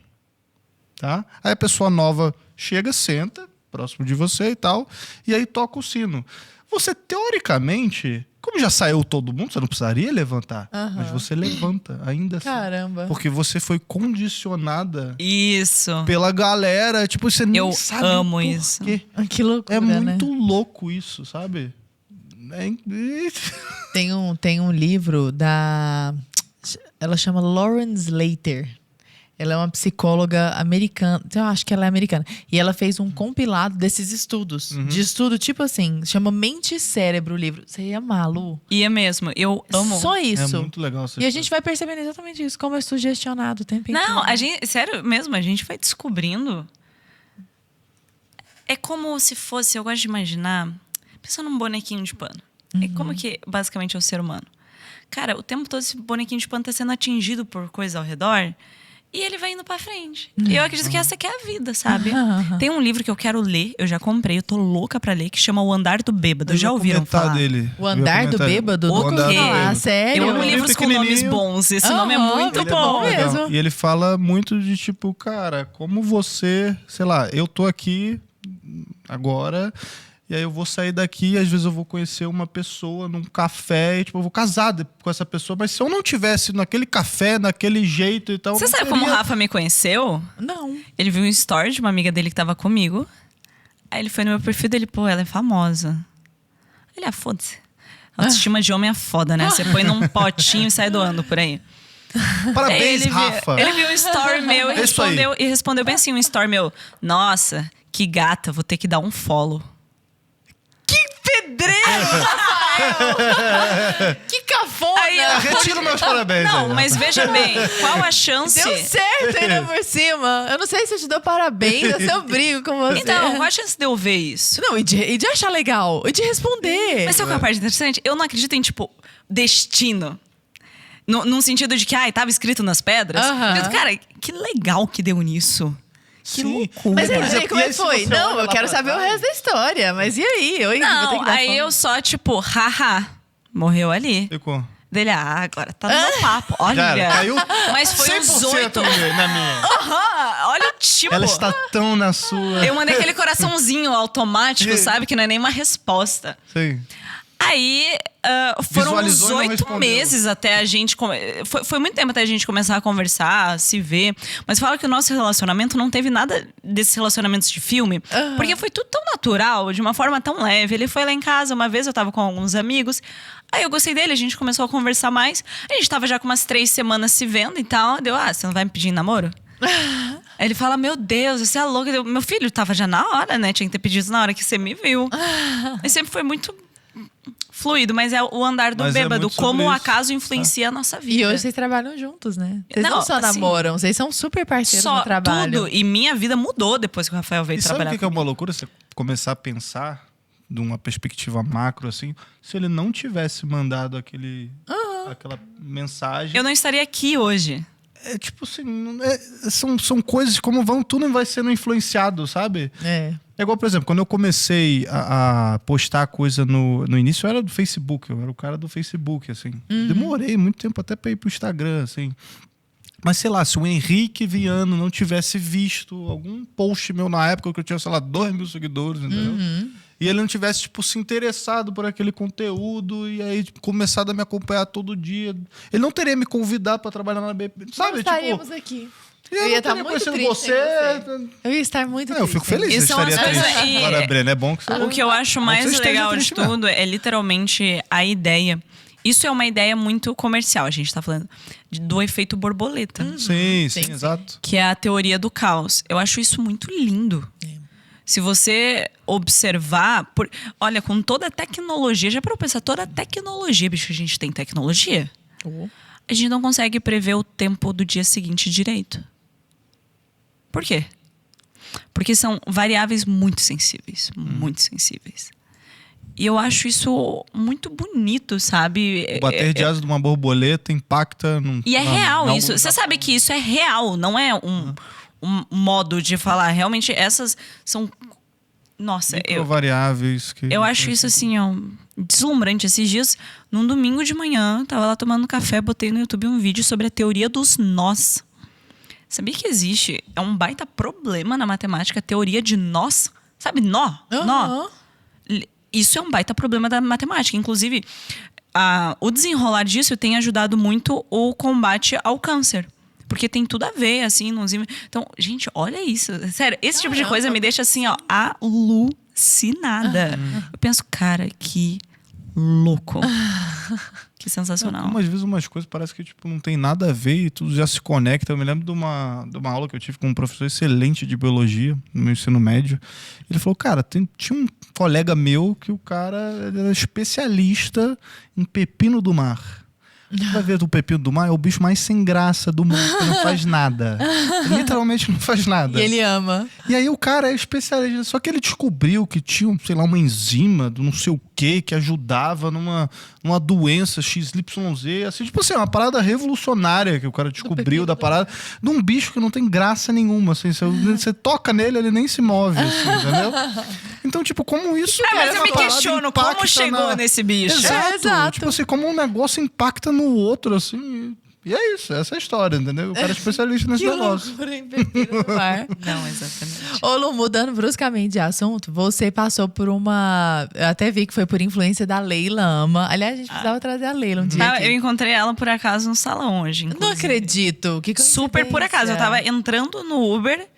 tá? Aí a pessoa nova chega, senta, próximo de você e tal, e aí toca o sino. Você, teoricamente, como já saiu todo mundo, você não precisaria levantar, mas você levanta ainda assim. Caramba. Porque você foi condicionada Isso. pela galera, tipo, você nem Eu sabe amo por isso. quê. Que loucura, É muito né? louco isso, sabe? Tem um livro da... Ela chama Lauren Slater. Ela é uma psicóloga americana. Eu acho que ela é americana. E ela fez um compilado desses estudos. De estudo, tipo assim, chama Mente e Cérebro o livro. Você ia amar, Lu. E é mesmo, eu amo. Só isso. É muito legal essa E a gente vai percebendo exatamente isso, como é sugestionado o tempo inteiro. Não, a gente, sério mesmo, a gente vai descobrindo. É como se fosse, eu gosto de imaginar, pensa num bonequinho de pano. É como que basicamente é o ser humano. Cara, o tempo todo esse bonequinho de pano tá sendo atingido por coisa ao redor e ele vai indo pra frente. E eu acredito que essa que é a vida, sabe? Tem um livro que eu quero ler, eu já comprei, eu tô louca pra ler, que chama O Andar do Bêbado. Já ouviram falar? Dele. O Andar do Bêbado? O Nunca ouvi quê? falar, sério? Eu amo livro livros com nomes pequenininho. bons. Esse nome é muito muito bom. bom mesmo. E ele fala muito de tipo, cara, como você, sei lá, eu tô aqui agora e aí eu vou sair daqui e às vezes eu vou conhecer uma pessoa num café e tipo, eu vou casar com essa pessoa, mas se eu não tivesse naquele café, naquele jeito e tal... Você eu não sabe como o teria- Rafa me conheceu? Não. Ele viu um story de uma amiga dele que tava comigo. Aí ele foi no meu perfil dele, pô, ela é famosa. Ele, foda-se. Autoestima de homem é foda, né? Você põe num potinho e sai doando por aí. Parabéns, Ele Rafa! Ele viu um story meu É isso aí. e respondeu bem assim, um story meu. Nossa, que gata, vou ter que dar um follow. Que pedreiro, Rafael! Que cafona! Aí eu- Retiro meus parabéns. Não, aí, mas Rafa. veja bem, qual a chance... Deu certo ainda por cima. Eu não sei se eu te dou parabéns ou se eu brigo com você. Então, qual a chance de eu ver isso? Não, e de achar legal. E de responder. Mas sabe qual é a parte interessante? Eu não acredito em, tipo, destino. Num sentido de que, tava escrito nas pedras. Aham. Eu digo, cara, que legal que deu nisso. Que Sim. loucura. Mas Por aí, exemplo, como e é aí que se foi? você Não, olha eu lá quero pra saber o trás- resto da história. Mas e aí? Eu vou ter Não, que dar aí fome. eu só, tipo, haha, morreu ali. Ficou. Dele, agora tá no meu papo. Olha. Cara, caiu Mas foi uns 100% 8. na minha. Olha o tipo. Ela está tão na sua... Eu mandei aquele coraçãozinho automático, sabe? Que não é nem uma resposta. Sim. Aí foram uns Visualizou e não 8 respondeu. meses até a gente. Foi muito tempo até a gente começar a conversar, se ver. Mas fala que o nosso relacionamento não teve nada desses relacionamentos de filme. Porque foi tudo tão natural, de uma forma tão leve. Ele foi lá em casa, uma vez eu tava com alguns amigos. Aí eu gostei dele, a gente começou a conversar mais. A gente tava já com umas 3 semanas se vendo e tal. Deu, você não vai me pedir em namoro? Aí ele fala, meu Deus, você é louca. Meu filho tava já na hora, né? Tinha que ter pedido na hora que você me viu. E sempre foi muito fluido, mas é o andar do Mas é bêbado. muito sobre como o isso. acaso influencia a nossa vida. E hoje vocês trabalham juntos, né? Vocês não Não, só assim, namoram, vocês são super parceiros Só no trabalho. tudo. E minha vida mudou depois que o Rafael veio E sabe trabalhar o que é uma loucura? Você começar a pensar de uma perspectiva macro, assim, se ele não tivesse mandado aquela mensagem. Eu não estaria aqui hoje. É tipo assim, são coisas como tudo vai sendo influenciado, sabe? É. É igual, por exemplo, quando eu comecei a postar coisa no início, eu era do Facebook, eu era o cara do Facebook, assim. Demorei muito tempo até pra ir pro Instagram, assim. Mas sei lá, se o Henrique Viano não tivesse visto algum post meu na época, que eu tinha, sei lá, 2.000 seguidores, entendeu? E ele não tivesse, tipo, se interessado por aquele conteúdo e aí tipo, começado a me acompanhar todo dia, ele não teria me convidado pra trabalhar na BP, sabe? Não estaríamos aqui. Eu ia estar muito triste você. Eu ia estar muito triste. Eu fico feliz que Isso você estaria coisas, triste. Agora, Breno, é bom que você... O que eu acho mais legal de tudo é literalmente a ideia. Isso é uma ideia muito comercial. A gente tá falando do efeito borboleta. Sim, exato. Que é a teoria do caos. Eu acho isso muito lindo. Se você observar... Olha, com toda a tecnologia... Já parou pra pensar? Toda a tecnologia, bicho, a gente tem tecnologia. A gente não consegue prever o tempo do dia seguinte direito. Por quê? Porque são variáveis muito sensíveis. Muito sensíveis. E eu acho isso muito bonito, sabe? O bater de asas de uma borboleta impacta... E é real isso. Você sabe que isso é real. Não é um modo de falar. Realmente, essas são... Nossa, variáveis que... Eu acho isso, assim, ó, deslumbrante. Esses dias, num domingo de manhã, tava lá tomando café, botei no YouTube um vídeo sobre a teoria dos nós. Sabia que existe? É um baita problema na matemática, a teoria de nós. Sabe, nó? Nó. Isso é um baita problema da matemática. Inclusive, o desenrolar disso tem ajudado muito o combate ao câncer. Porque tem tudo a ver, assim, nos... Então, gente, olha isso. Sério, esse tipo de coisa me deixa, assim, ó, alucinada. Eu penso, cara, que louco. Que sensacional. Como às vezes umas coisas parece que tipo, não tem nada a ver e tudo já se conecta. Eu me lembro de uma aula que eu tive com um professor excelente de biologia no meu ensino médio. Ele falou, cara, tinha um colega meu que o cara era especialista em pepino do mar. Você vai ver o pepino do mar, é o bicho mais sem graça do mundo, que não faz nada. Literalmente não faz nada. E ele ama. E aí o cara é especialista. Só que ele descobriu que tinha, sei lá, uma enzima do não sei o que ajudava numa doença XYZ. Assim, tipo assim, uma parada revolucionária que o cara descobriu da parada. De um bicho que não tem graça nenhuma. Assim, você toca nele, ele nem se move, assim, entendeu? Então, tipo, como isso... mas eu me questiono, como chegou nesse bicho? Exato. Tipo assim, como um negócio impacta no outro, assim... E é isso, essa é a história, entendeu? O cara é especialista nesse negócio. Não, exatamente. Ô Lu, mudando bruscamente de assunto, você passou por uma... Eu até vi que foi por influência da Leila Ama. Aliás, a gente precisava trazer a Leila um dia aqui. Eu encontrei ela por acaso no salão hoje, inclusive. Não acredito. Que super por acaso. Eu tava entrando no Uber,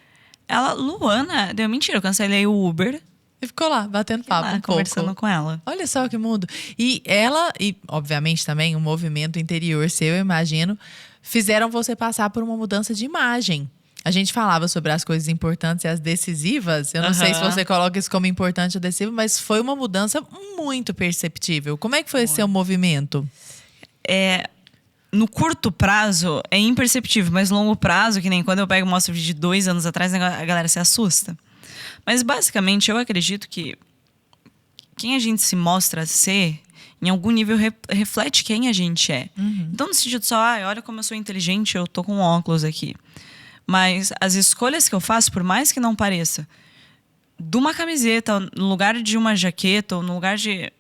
ela, Luana, deu mentira, eu cancelei o Uber. E ficou lá, batendo papo conversando com ela. Olha só que mundo. E ela, e obviamente também o movimento interior seu, eu imagino, fizeram você passar por uma mudança de imagem. A gente falava sobre as coisas importantes e as decisivas. Eu não sei se você coloca isso como importante ou decisivo, mas foi uma mudança muito perceptível. Como é que foi esse seu movimento? No curto prazo é imperceptível, mas longo prazo, que nem quando eu pego e mostro vídeo de 2 anos atrás, a galera se assusta. Mas, basicamente, eu acredito que quem a gente se mostra ser, em algum nível, reflete quem a gente é. Então, no sentido só, olha como eu sou inteligente, eu tô com óculos aqui. Mas as escolhas que eu faço, por mais que não pareça, de uma camiseta, no lugar de uma jaqueta, ou no lugar de...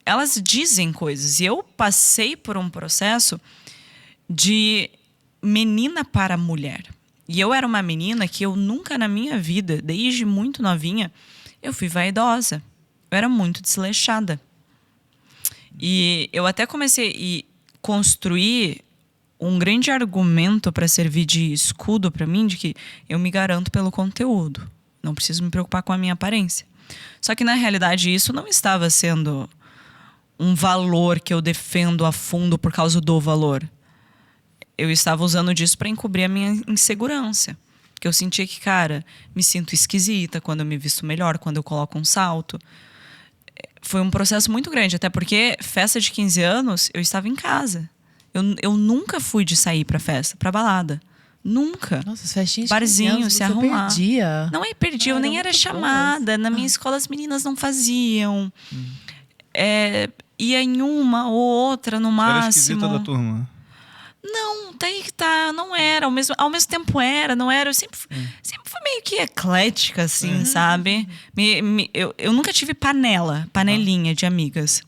Elas dizem coisas. E eu passei por um processo de menina para mulher. E eu era uma menina que eu nunca na minha vida, desde muito novinha, eu fui vaidosa. Eu era muito desleixada. E eu até comecei a construir um grande argumento para servir de escudo para mim, de que eu me garanto pelo conteúdo. Não preciso me preocupar com a minha aparência. Só que, na realidade, isso não estava sendo um valor que eu defendo a fundo por causa do valor. Eu estava usando disso para encobrir a minha insegurança. Porque eu sentia que, cara, me sinto esquisita quando eu me visto melhor, quando eu coloco um salto. Foi um processo muito grande, até porque festa de 15 anos, eu estava em casa. Eu nunca fui de sair pra festa, pra balada. Nunca. Nossa, as festinhas barzinho, de 15 anos, se arrumar. Perdia. Não é perdia, eu nem era chamada. Boas. Na minha escola as meninas não faziam. Ia em uma ou outra no máximo. Era esquisita da turma. Não, tá aí que tá. Não era. Ao mesmo tempo era, não era. Eu sempre fui meio que eclética, assim, sabe? Eu nunca tive panelinha de amigas.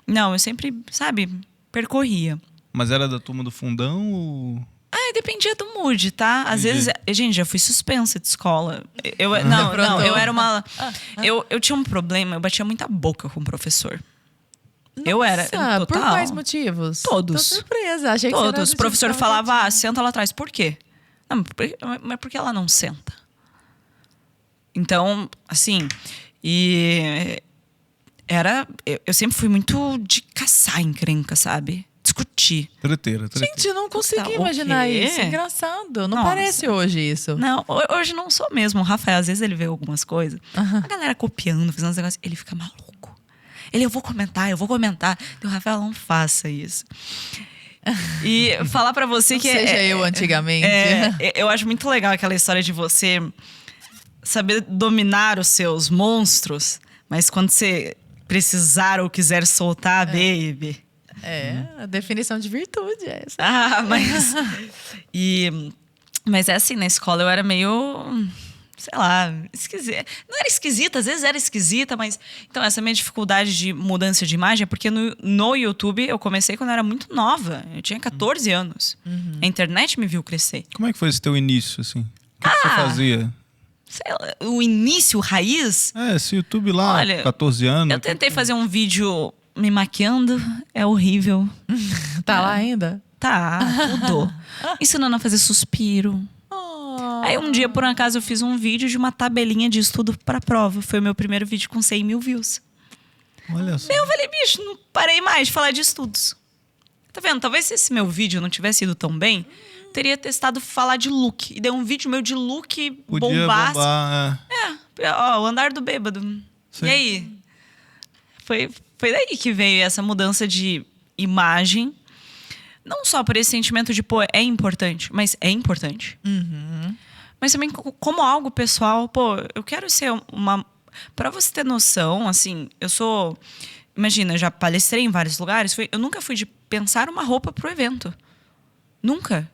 Não, eu sempre, sabe, percorria. Mas era da turma do fundão ou... Dependia do mood, tá? Às vezes, gente, já fui suspensa de escola. Eu era uma... Eu tinha um problema, eu batia muita boca com o professor. Nossa, eu era total. Por quais motivos? Todos. Tô surpresa, achei que todos. O professor falava, senta lá atrás. Por quê? Não, mas por que ela não senta? Então, assim, eu sempre fui muito de caçar encrenca, sabe? Discutir. Treteira. Gente, eu não consegui Tá, imaginar o quê? isso. Engraçado. Não Nossa. parece hoje isso. Não, hoje não sou mesmo. O Rafael, às vezes ele vê algumas coisas. A galera copiando, fazendo uns negócios. Ele fica maluco. Eu vou comentar. E o Rafael, não faça isso. E falar pra você Não que seja eu antigamente. eu acho muito legal aquela história de você saber dominar os seus monstros, mas quando você precisar ou quiser soltar, baby. A definição de virtude é essa. Mas é assim, na escola eu era meio, sei lá, esquisita. Não era esquisita, às vezes era esquisita, mas... Então, essa minha dificuldade de mudança de imagem é porque no YouTube eu comecei quando eu era muito nova. Eu tinha 14 anos. A internet me viu crescer. Como é que foi esse teu início, assim? O que você fazia? Sei lá, o início, o raiz... Esse YouTube lá, Olha, 14 anos. Eu tentei fazer um vídeo me maquiando, é horrível. Tá lá ainda? Tá, tudo. Ensinando a fazer suspiro. Aí um dia, por um acaso, eu fiz um vídeo de uma tabelinha de estudo pra prova. Foi o meu primeiro vídeo com 100 mil views. Olha só. Eu falei, bicho, não parei mais de falar de estudos. Tá vendo? Talvez se esse meu vídeo não tivesse ido tão bem, teria testado falar de look. E deu um vídeo meu de look Podia bombástico. bombar, O andar do bêbado. Sim. E aí? Foi daí que veio essa mudança de imagem. Não só por esse sentimento de, pô, é importante, mas é importante. Mas também como algo pessoal, pô, eu quero ser uma... Pra você ter noção, assim, eu sou... Imagina, eu já palestrei em vários lugares, eu nunca fui de pensar uma roupa pro evento. Nunca.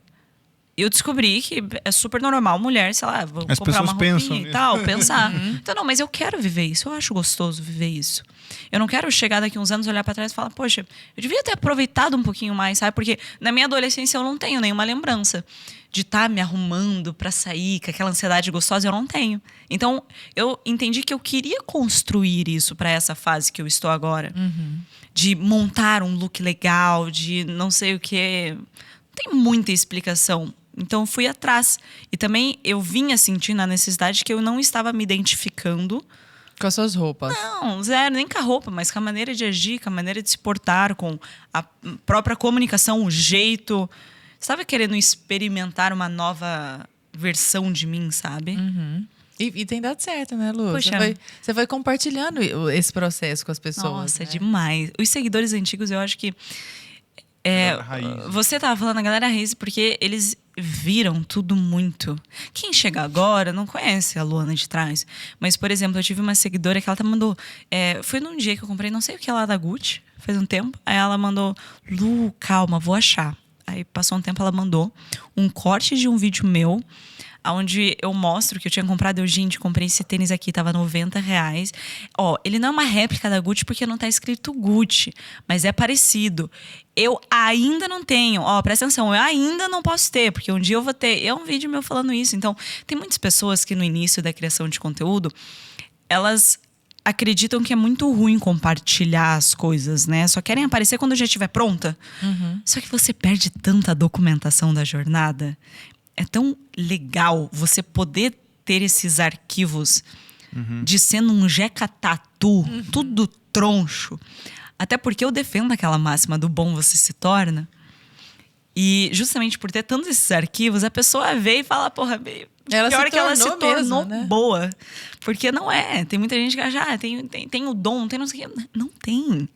Eu descobri que é super normal mulher, sei lá, vou As comprar pessoas uma roupinha pensam e nisso. tal, pensar. Então, não, mas eu quero viver isso, eu acho gostoso viver isso. Eu não quero chegar daqui uns anos, olhar pra trás e falar, poxa, eu devia ter aproveitado um pouquinho mais, sabe? Porque na minha adolescência eu não tenho nenhuma lembrança de estar me arrumando pra sair, com aquela ansiedade gostosa, eu não tenho. Então, eu entendi que eu queria construir isso pra essa fase que eu estou agora. De montar um look legal, de não sei o quê. Não tem muita explicação. Então, fui atrás. E também eu vinha sentindo a necessidade que eu não estava me identificando. Com as suas roupas. Não, zero, nem com a roupa, mas com a maneira de agir, com a maneira de se portar, com a própria comunicação, o jeito. Estava querendo experimentar uma nova versão de mim, sabe? E tem dado certo, né, Lu? Poxa. Você foi compartilhando esse processo com as pessoas. Nossa, né? demais. Os seguidores antigos, eu acho que... Galera raiz. Você tava falando a galera raiz porque eles viram tudo muito. Quem chega agora não conhece a Luana de trás. Mas, por exemplo, eu tive uma seguidora que ela mandou... foi num dia que eu comprei não sei o que lá da Gucci, faz um tempo. Aí ela mandou, Lu, calma, vou achar. Aí passou um tempo, ela mandou um corte de um vídeo meu, onde eu mostro que eu tinha comprado. Eu, gente, comprei esse tênis aqui, tava R$90. Ó, ele não é uma réplica da Gucci porque não tá escrito Gucci, mas é parecido. Eu ainda não tenho, ó, presta atenção, eu ainda não posso ter, porque um dia eu vou ter. É um vídeo meu falando isso. Então, tem muitas pessoas que no início da criação de conteúdo, elas acreditam que é muito ruim compartilhar as coisas, né? Só querem aparecer quando já estiver pronta. Só que você perde tanta documentação da jornada. É tão legal você poder ter esses arquivos de sendo um jeca tatu, tudo troncho. Até porque eu defendo aquela máxima do bom você se torna. E justamente por ter tantos esses arquivos, a pessoa vê e fala, porra, ela pior se que ela se tornou tornou mesmo, né? boa. Porque não é. Tem muita gente que já tem o dom, tem não sei o quê. Não tem.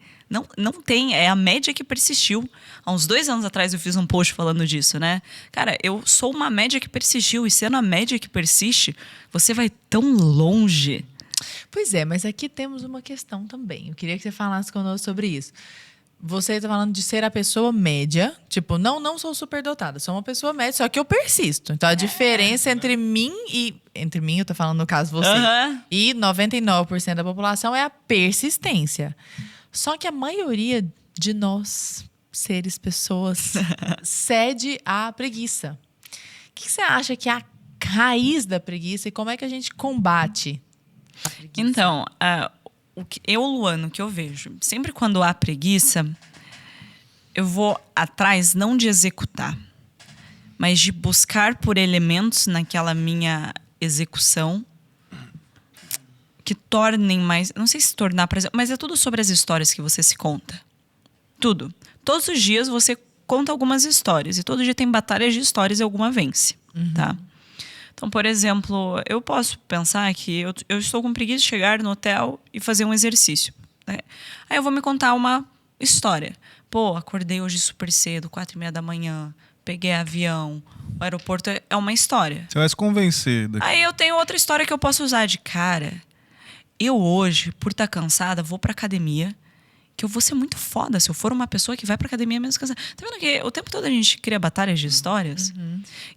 Não tem. É a média que persistiu. Há uns 2 anos atrás eu fiz um post falando disso, né? Cara, eu sou uma média que persistiu. E sendo a média que persiste, você vai tão longe. Pois é, mas aqui temos uma questão também. Eu queria que você falasse conosco sobre isso. Você está falando de ser a pessoa média. Tipo, não sou superdotada, sou uma pessoa média, só que eu persisto. Então, a diferença entre mim e... Entre mim, eu tô falando no caso você. E 99% da população é a persistência. Só que a maioria de nós, seres, pessoas, cede à preguiça. O que você acha que é a raiz da preguiça e como é que a gente combate a preguiça? Então, Luana, o que eu vejo, sempre quando há preguiça, eu vou atrás não de executar, mas de buscar por elementos naquela minha execução que tornem mais... Não sei se tornar, mas é tudo sobre as histórias que você se conta. Tudo. Todos os dias você conta algumas histórias. E todo dia tem batalhas de histórias e alguma vence. Tá? Então, por exemplo, eu posso pensar que eu estou com preguiça de chegar no hotel e fazer um exercício. Né? Aí eu vou me contar uma história. Pô, acordei hoje super cedo, 4:30 da manhã. Peguei avião. O aeroporto é uma história. Você vai se convencer. Aí eu tenho outra história que eu posso usar de cara... Eu hoje, por estar cansada, vou pra academia, que eu vou ser muito foda se eu for uma pessoa que vai pra academia mesmo cansada. Tá vendo que o tempo todo a gente cria batalhas de histórias?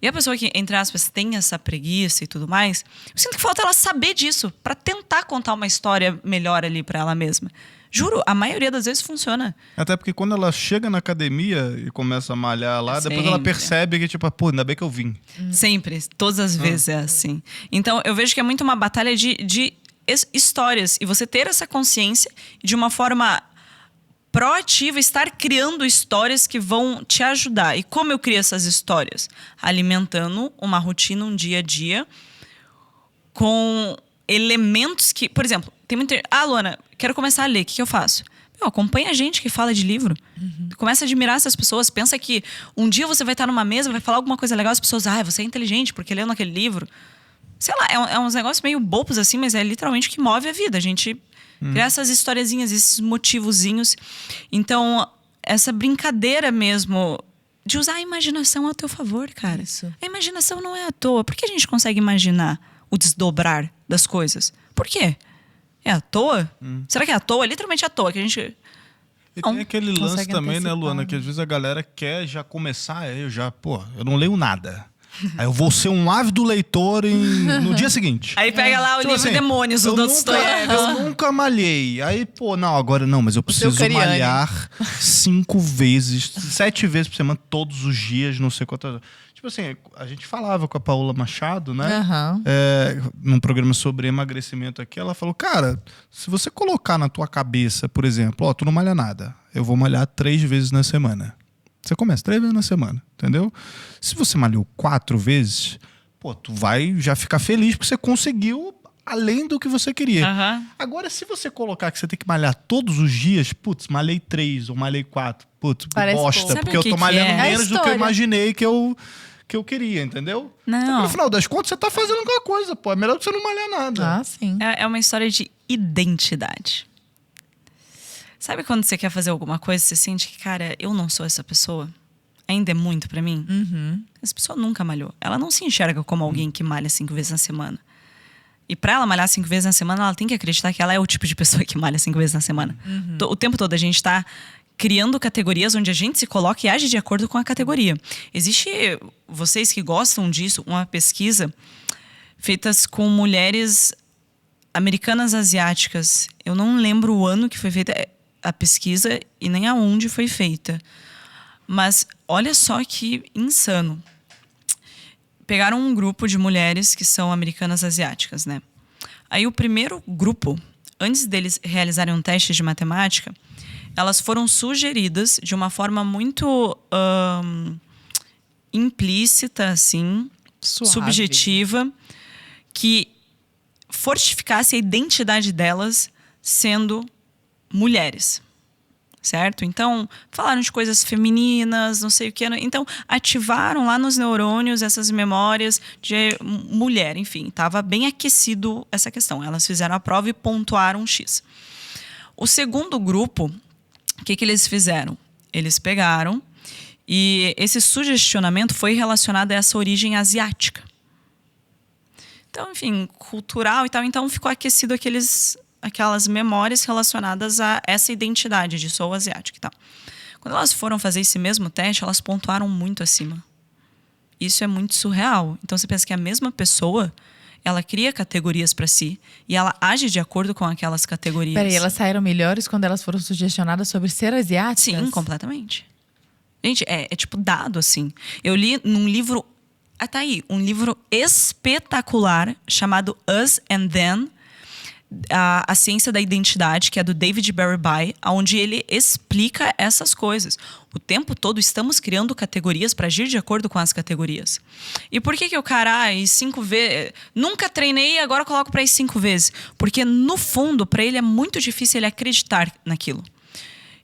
E a pessoa que, entre aspas, tem essa preguiça e tudo mais, eu sinto que falta ela saber disso, pra tentar contar uma história melhor ali pra ela mesma. Juro, a maioria das vezes funciona. Até porque quando ela chega na academia e começa a malhar lá, depois ela percebe que, tipo, pô, ainda bem que eu vim. Sempre, todas as vezes é assim. Então, eu vejo que é muito uma batalha de histórias, e você ter essa consciência de uma forma proativa, estar criando histórias que vão te ajudar. E como eu crio essas histórias? Alimentando uma rotina, um dia a dia, com elementos que... Por exemplo, tem muita... Luana, quero começar a ler, o que eu faço? Acompanha gente que fala de livro. Começa a admirar essas pessoas. Pensa que um dia você vai estar numa mesa, vai falar alguma coisa legal, as pessoas... você é inteligente porque leu naquele livro. Sei lá, é uns negócios meio bobos assim, mas é literalmente o que move a vida. A gente cria essas historiezinhas, esses motivozinhos. Então, essa brincadeira mesmo de usar a imaginação a teu favor, cara. Isso. A imaginação não é à toa. Por que a gente consegue imaginar o desdobrar das coisas? Por quê? É à toa? Será que é à toa? Literalmente à toa. Que a gente... E tem aquele lance também, né, Luana? Que às vezes a galera quer já começar, eu não leio nada. Aí eu vou ser um ávido leitor no dia seguinte. Aí pega lá o livro assim, Demônios, do Dostoiévski. Eu nunca malhei. Aí, agora não, mas eu preciso malhar 5 vezes, 7 vezes por semana, todos os dias, não sei quantas. Tipo assim, a gente falava com a Paola Machado, né? Num programa sobre emagrecimento aqui, ela falou, cara, se você colocar na tua cabeça, por exemplo, tu não malha nada, eu vou malhar 3 vezes na semana. Você começa 3 vezes na semana, entendeu? Se você malhou 4 vezes, tu vai já ficar feliz porque você conseguiu além do que você queria. Agora, se você colocar que você tem que malhar todos os dias, malhei 3 ou malhei 4, bosta, porque eu tô malhando menos do que eu imaginei que eu queria, entendeu? Não. Então, no final das contas, você tá fazendo alguma coisa, É melhor do que você não malhar nada. Sim. É uma história de identidade. Sabe quando você quer fazer alguma coisa, você sente que, cara, eu não sou essa pessoa? Ainda é muito pra mim? Essa pessoa nunca malhou. Ela não se enxerga como alguém que malha 5 vezes na semana. E pra ela malhar 5 vezes na semana, ela tem que acreditar que ela é o tipo de pessoa que malha 5 vezes na semana. O tempo todo a gente tá criando categorias onde a gente se coloca e age de acordo com a categoria. Existe, vocês que gostam disso, uma pesquisa feita com mulheres americanas asiáticas. Eu não lembro o ano que foi feita a pesquisa e nem aonde foi feita. Mas olha só que insano. Pegaram um grupo de mulheres que são americanas asiáticas, né? Aí o primeiro grupo, antes deles realizarem um teste de matemática, elas foram sugeridas de uma forma muito implícita, assim, subjetiva, que fortificasse a identidade delas sendo mulheres, certo? Então, falaram de coisas femininas, não sei o que. Então, ativaram lá nos neurônios essas memórias de mulher. Enfim, estava bem aquecido essa questão. Elas fizeram a prova e pontuaram um X. O segundo grupo, o que eles fizeram? Eles pegaram e esse sugestionamento foi relacionado a essa origem asiática. Então, enfim, cultural e tal. Então, ficou aquecido aquelas memórias relacionadas a essa identidade de sou asiática e tal. Quando elas foram fazer esse mesmo teste, elas pontuaram muito acima. Isso é muito surreal. Então, você pensa que a mesma pessoa, ela cria categorias para si e ela age de acordo com aquelas categorias. Peraí, elas saíram melhores quando elas foram sugestionadas sobre ser asiáticas? Sim, completamente. Gente, é tipo dado, assim. Eu li num livro... tá aí. Um livro espetacular chamado Us and Then, a ciência da identidade, que é do David Berry, onde ele explica essas coisas. O tempo todo estamos criando categorias para agir de acordo com as categorias. E por que o cara, 5 vezes... Nunca treinei, agora coloco para ir 5 vezes. Porque, no fundo, para ele é muito difícil ele acreditar naquilo.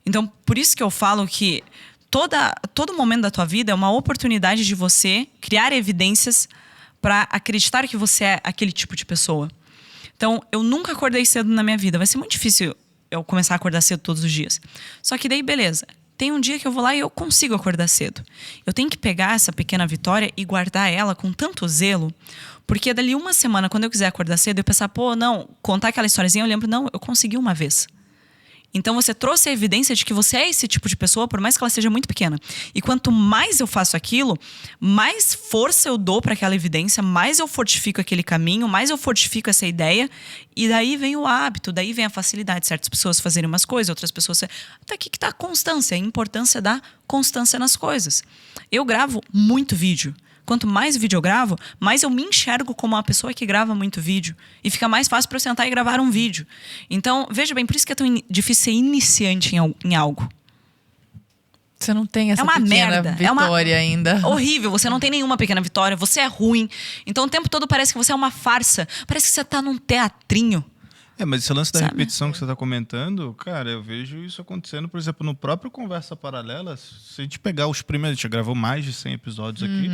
Então, por isso que eu falo que todo momento da tua vida é uma oportunidade de você criar evidências para acreditar que você é aquele tipo de pessoa. Então, eu nunca acordei cedo na minha vida. Vai ser muito difícil eu começar a acordar cedo todos os dias. Só que daí, beleza. Tem um dia que eu vou lá e eu consigo acordar cedo. Eu tenho que pegar essa pequena vitória e guardar ela com tanto zelo. Porque dali uma semana, quando eu quiser acordar cedo, eu pensar, contar aquela historiazinha, eu lembro, não, eu consegui uma vez. Então você trouxe a evidência de que você é esse tipo de pessoa, por mais que ela seja muito pequena. E quanto mais eu faço aquilo, mais força eu dou para aquela evidência, mais eu fortifico aquele caminho, mais eu fortifico essa ideia. E daí vem o hábito, daí vem a facilidade de certas pessoas fazerem umas coisas, outras pessoas... Até aqui que está a constância, a importância da constância nas coisas. Eu gravo muito vídeo. Quanto mais vídeo eu gravo, mais eu me enxergo como uma pessoa que grava muito vídeo. E fica mais fácil para eu sentar e gravar um vídeo. Então, veja bem, por isso que é tão difícil ser iniciante em algo. Você não tem essa pequena merda. vitória ainda. Horrível, você não tem nenhuma pequena vitória, você é ruim. Então, o tempo todo parece que você é uma farsa. Parece que você tá num teatrinho. Mas esse lance da repetição que você está comentando, cara, eu vejo isso acontecendo, por exemplo, no próprio Conversa Paralela. Se a gente pegar os primeiros, a gente já gravou mais de 100 episódios aqui,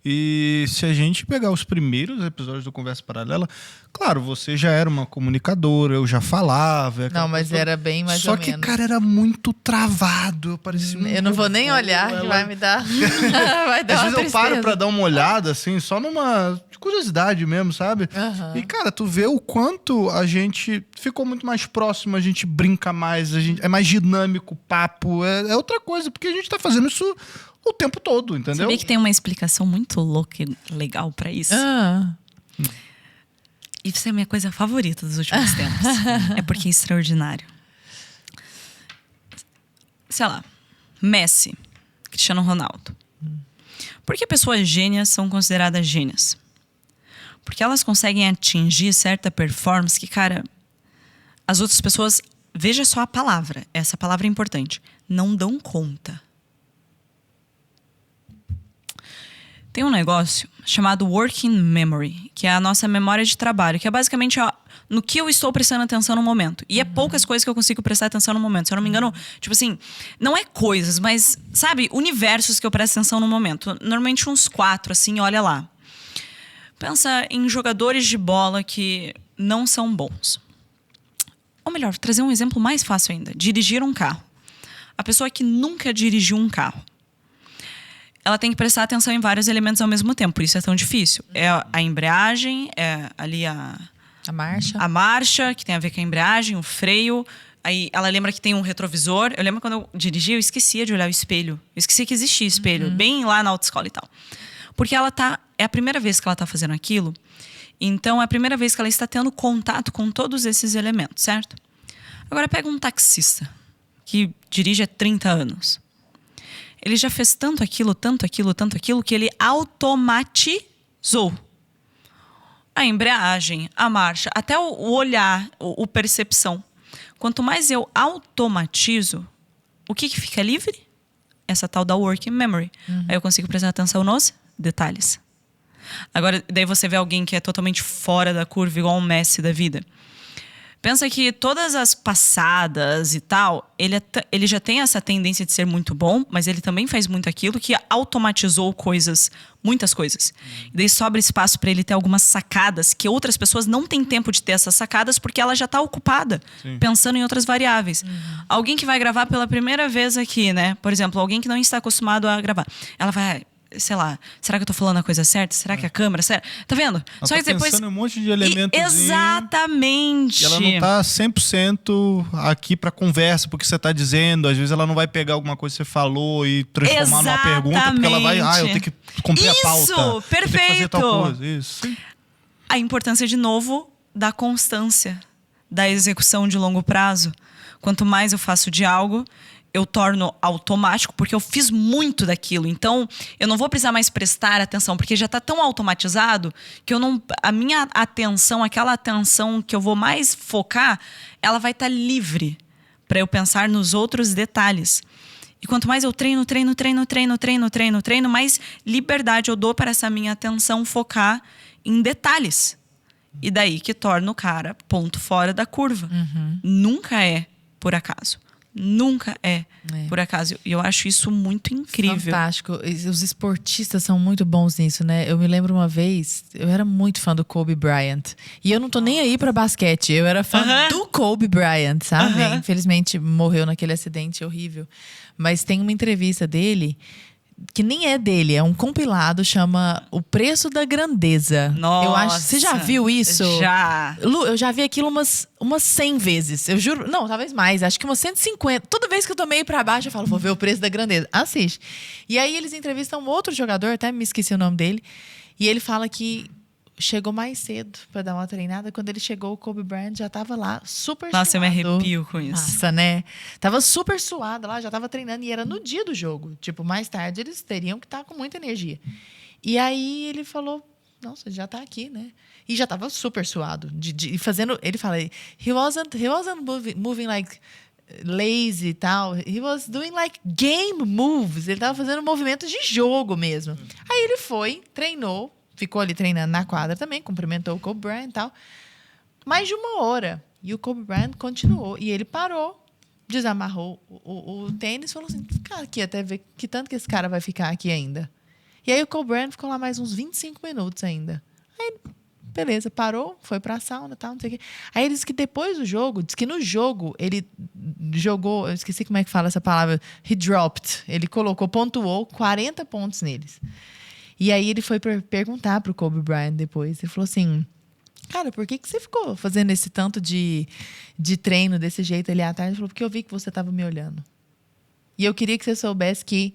e se a gente pegar os primeiros episódios do Conversa Paralela, claro, você já era uma comunicadora, eu já falava. Não, mas era bem mais ou menos. Só que, cara, era muito travado. Eu parecia eu não vou nem olhar, que vai me dar... vai dar às uma vezes tristeza. eu paro pra dar uma olhada, assim, só numa curiosidade mesmo, sabe? E, cara, tu vê o quanto a gente ficou muito mais próximo, a gente brinca mais, é mais dinâmico o papo, é outra coisa, porque a gente tá fazendo isso o tempo todo, entendeu? Sabia que tem uma explicação muito louca e legal pra isso? Isso é a minha coisa favorita dos últimos tempos. É porque é extraordinário. Sei lá, Messi, Cristiano Ronaldo. Por que pessoas gênias são consideradas gênias? Porque elas conseguem atingir certa performance que, cara, as outras pessoas... Veja só a palavra. Essa palavra é importante. Não dão conta. Tem um negócio chamado working memory, que é a nossa memória de trabalho, que é basicamente no que eu estou prestando atenção no momento. E é poucas coisas que eu consigo prestar atenção no momento. Se eu não me engano, tipo assim, não é coisas, mas, sabe, universos que eu presto atenção no momento. Normalmente uns 4, assim, olha lá. Pensa em jogadores de bola que não são bons. Ou melhor, vou trazer um exemplo mais fácil ainda. Dirigir um carro. A pessoa que nunca dirigiu um carro, ela tem que prestar atenção em vários elementos ao mesmo tempo. Por isso é tão difícil. É a embreagem, é ali a marcha, que tem a ver com a embreagem, o freio. Aí ela lembra que tem um retrovisor. Eu lembro quando eu dirigia, eu esquecia de olhar o espelho. Eu esquecia que existia espelho, bem lá na autoescola e tal. Porque é a primeira vez que ela está fazendo aquilo. Então, é a primeira vez que ela está tendo contato com todos esses elementos, certo? Agora, pega um taxista que dirige há 30 anos. Ele já fez tanto aquilo, que ele automatizou. A embreagem, a marcha, até o olhar, o percepção. Quanto mais eu automatizo, o que fica livre? Essa tal da working memory. Aí eu consigo prestar atenção nos detalhes. Agora, daí você vê alguém que é totalmente fora da curva, igual um Messi da vida. Pensa que todas as passadas e tal, ele já tem essa tendência de ser muito bom, mas ele também faz muito aquilo que automatizou muitas coisas. E daí sobra espaço para ele ter algumas sacadas que outras pessoas não têm tempo de ter essas sacadas porque ela já está ocupada, pensando em outras variáveis. Alguém que vai gravar pela primeira vez aqui, né? Por exemplo, alguém que não está acostumado a gravar. Ela vai... sei lá, será que eu tô falando a coisa certa? Será que a câmera... Tá vendo? Ela só que depois pensando em um monte de elementos. Exatamente. E ela não tá 100% aqui pra conversa, porque você tá dizendo. Às vezes ela não vai pegar alguma coisa que você falou e transformar numa pergunta, porque ela vai... eu tenho que cumprir a pauta. Isso! Perfeito! Eu tenho que fazer tal coisa. Isso. Sim. A importância, de novo, da constância, da execução de longo prazo. Quanto mais eu faço de algo, eu torno automático, porque eu fiz muito daquilo. Então, eu não vou precisar mais prestar atenção, porque já está tão automatizado que a minha atenção, aquela atenção que eu vou mais focar, ela vai estar livre para eu pensar nos outros detalhes. E quanto mais eu treino, mais liberdade eu dou para essa minha atenção focar em detalhes. E daí que torna o cara ponto fora da curva. Nunca é por acaso. Nunca é por acaso. E eu acho isso muito incrível. Fantástico. Os esportistas são muito bons nisso, né? Eu me lembro uma vez, eu era muito fã do Kobe Bryant. E eu não tô nem aí pra basquete. Eu era fã do Kobe Bryant, sabe? Infelizmente morreu naquele acidente horrível. Mas tem uma entrevista dele que nem é dele, é um compilado, chama O Preço da Grandeza. Nossa, eu acho, você já viu isso? Já. Lu, eu já vi aquilo umas 100 vezes. Eu juro, não, talvez mais, acho que umas 150. Toda vez que eu tô meio pra baixo, eu falo, vou ver O Preço da Grandeza. Assiste. E aí eles entrevistam outro jogador, até me esqueci o nome dele, e ele fala que chegou mais cedo pra dar uma treinada. Quando ele chegou, o Kobe Bryant já tava lá, super suado. Nossa, eu me arrepio com isso. Nossa, né? Tava super suado lá, já tava treinando. E era no dia do jogo. Tipo, mais tarde eles teriam que estar com muita energia. E aí ele falou, nossa, já tá aqui, né? E já tava super suado. Fazendo, ele fala, he wasn't moving like lazy e tal. He was doing like game moves. Ele tava fazendo movimentos de jogo mesmo. Aí ele foi, treinou, ficou ali treinando na quadra também, cumprimentou o Kobe Bryant e tal. Mais de 1 hora. E o Kobe Bryant continuou. E ele parou, desamarrou o tênis e falou assim, fica aqui até ver que tanto que esse cara vai ficar aqui ainda. E aí o Kobe Bryant ficou lá mais uns 25 minutos ainda. Aí, beleza, parou, foi pra sauna e tal, não sei o quê. Aí ele disse que depois do jogo, disse que no jogo ele jogou, eu esqueci como é que fala essa palavra, he dropped. Ele pontuou 40 pontos neles. E aí ele foi perguntar pro Kobe Bryant depois. Ele falou assim, cara, por que você ficou fazendo esse tanto de treino desse jeito ali à tarde? Ele falou, porque eu vi que você estava me olhando. E eu queria que você soubesse que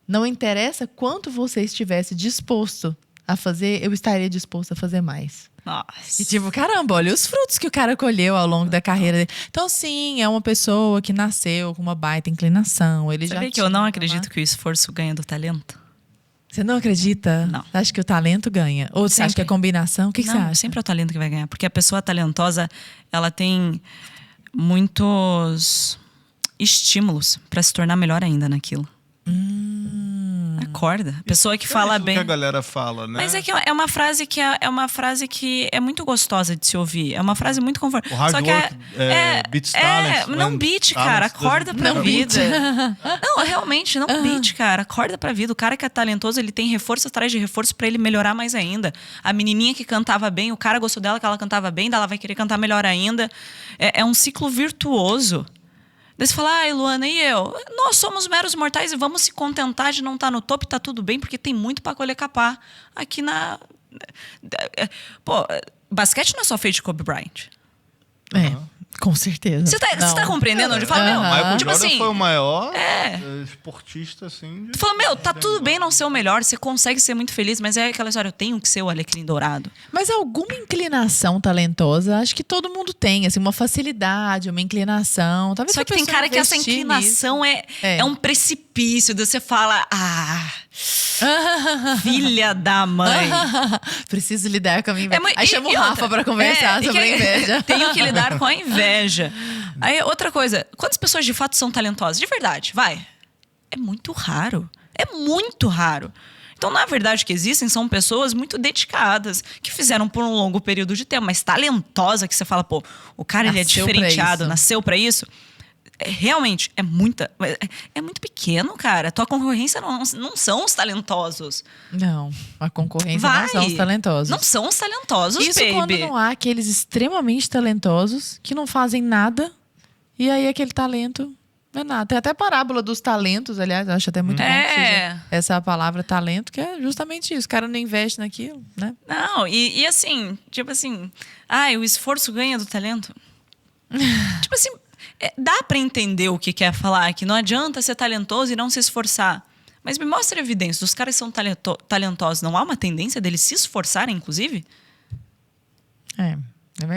não interessa quanto você estivesse disposto a fazer, eu estaria disposto a fazer mais. Nossa. E tipo, caramba, olha os frutos que o cara colheu ao longo da carreira dele. Então, sim, é uma pessoa que nasceu com uma baita inclinação. Ele Sabia que eu não acredito que o esforço ganha do talento? Você não acredita? Não. Você acha que o talento ganha? Ou você acha que a combinação? O que você acha? Sempre é o talento que vai ganhar. Porque a pessoa talentosa, ela tem muitos estímulos para se tornar melhor ainda naquilo. Acorda. A pessoa que fala bem. É o que a galera fala, né? Mas é que é uma frase que é muito gostosa de se ouvir. É uma frase muito confortável. O hard work beats talent. Não beat, cara. Acorda pra vida. Não, realmente, não beat, cara. Acorda pra vida. O cara que é talentoso, ele tem reforço atrás de reforço pra ele melhorar mais ainda. A menininha que cantava bem, o cara gostou dela que ela cantava bem, daí ela vai querer cantar melhor ainda. É um ciclo virtuoso. Daí você fala, ai, Luana, e eu? Nós somos meros mortais e vamos se contentar de não estar no topo e tá tudo bem, porque tem muito pra colher capar aqui na... Pô, basquete não é só feito de Kobe Bryant. Com certeza. Você tá compreendendo onde eu falo? Meu, Michael tipo Jordan assim, foi o maior esportista, assim. tu fala, meu, tá tudo bem não ser o melhor, você consegue ser muito feliz, mas é aquela história, eu tenho que ser o alecrim dourado. Mas alguma inclinação talentosa, acho que todo mundo tem, assim, uma facilidade, uma inclinação. Talvez Só que tem cara que essa inclinação é um precipício, daí você fala, filha da mãe. Preciso lidar com a minha inveja. Aí chama o e Rafa outra, pra conversar sobre a inveja. Tenho que lidar com a inveja. Aí, outra coisa, quantas pessoas de fato são talentosas? De verdade, vai. É muito raro. É muito raro. Então, na verdade, o que existem são pessoas muito dedicadas, que fizeram por um longo período de tempo, mas talentosa, que você fala, pô, o cara ele é diferenciado, nasceu pra isso. Realmente, é muito pequeno, cara. Tua concorrência não são os talentosos. Não, a concorrência não são os talentosos. Não são os talentosos, isso baby. Quando não há aqueles extremamente talentosos que não fazem nada e aí aquele talento não é nada. Tem até a parábola dos talentos, aliás, eu acho até muito bom que seja essa palavra talento, que é justamente isso. O cara não investe naquilo, né? Não, e assim, tipo assim, o esforço ganha do talento. Tipo assim, dá pra entender o que quer falar, que não adianta ser talentoso e não se esforçar. Mas me mostra evidência dos caras que são talentosos. Não há uma tendência deles se esforçarem, inclusive?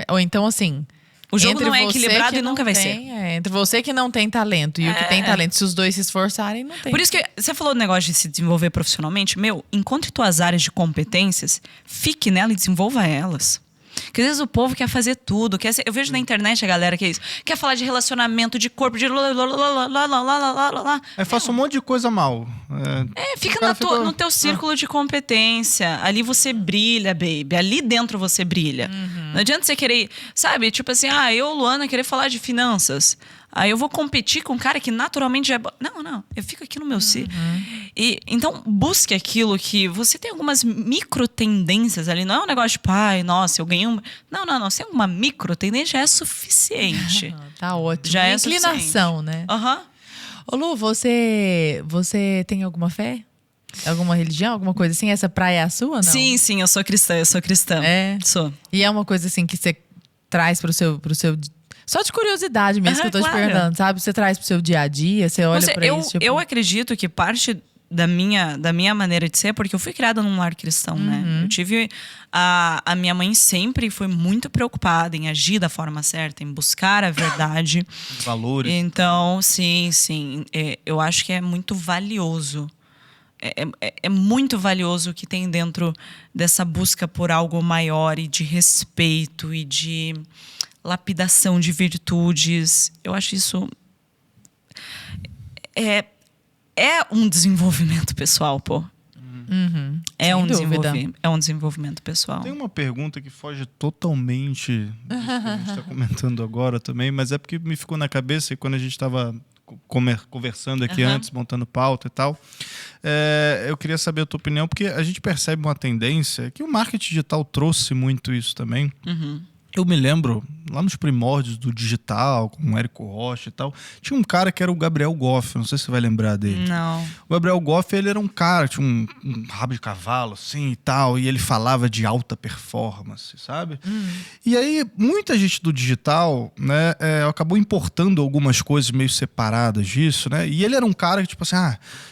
Ou então, assim... O jogo Entre não é você equilibrado que e nunca vai tem, ser. entre você que não tem talento e o que tem talento, se os dois se esforçarem, não tem. Por isso que você falou do negócio de se desenvolver profissionalmente. Encontre tuas áreas de competências, fique nela e desenvolva elas. Porque às vezes o povo quer fazer tudo. Eu vejo na internet a galera que é isso. Quer falar de relacionamento, de corpo, de Aí faço um monte de coisa mal. Fica no teu círculo de competência. Ali você brilha, baby. Ali dentro você brilha. Não adianta você querer, sabe? Tipo assim, eu, Luana, querer falar de finanças. Aí eu vou competir com um cara que naturalmente já é... Não. Eu fico aqui no meu círculo. Então, busque aquilo que... Você tem algumas micro tendências ali. Não é um negócio de, nossa, eu ganhei um... Não. Se é uma micro tendência, já é suficiente. Tá ótimo. Já é inclinação, né? Ô, Lu, você tem alguma fé? Alguma religião? Alguma coisa assim? Essa praia é a sua, não? Sim, eu sou cristã. É? Sou. E é uma coisa assim que você traz pro seu... Só de curiosidade mesmo que eu tô te perguntando, sabe? Você traz pro seu dia a dia, você olha pra isso. Tipo... Eu acredito que parte da minha maneira de ser, porque eu fui criada num lar cristão, né? Eu tive... A minha mãe sempre foi muito preocupada em agir da forma certa, em buscar a verdade. Valores. Então, sim. Eu acho que é muito valioso. É muito valioso o que tem dentro dessa busca por algo maior e de respeito e de... lapidação de virtudes. Eu acho isso é um desenvolvimento pessoal, pô. É um desenvolvimento pessoal. Tem uma pergunta que foge totalmente disso que a gente está comentando agora também, mas é porque me ficou na cabeça e quando a gente estava conversando aqui antes, montando pauta e tal, eu queria saber a tua opinião, porque a gente percebe uma tendência que o marketing digital trouxe muito isso também. Eu me lembro, lá nos primórdios do digital, com o Érico Rocha e tal, tinha um cara que era o Gabriel Goff, não sei se você vai lembrar dele. Não. O Gabriel Goff, ele era um cara, tinha um rabo de cavalo, assim, e tal, e ele falava de alta performance, sabe? E aí, muita gente do digital, né, acabou importando algumas coisas meio separadas disso, né? E ele era um cara que, tipo assim,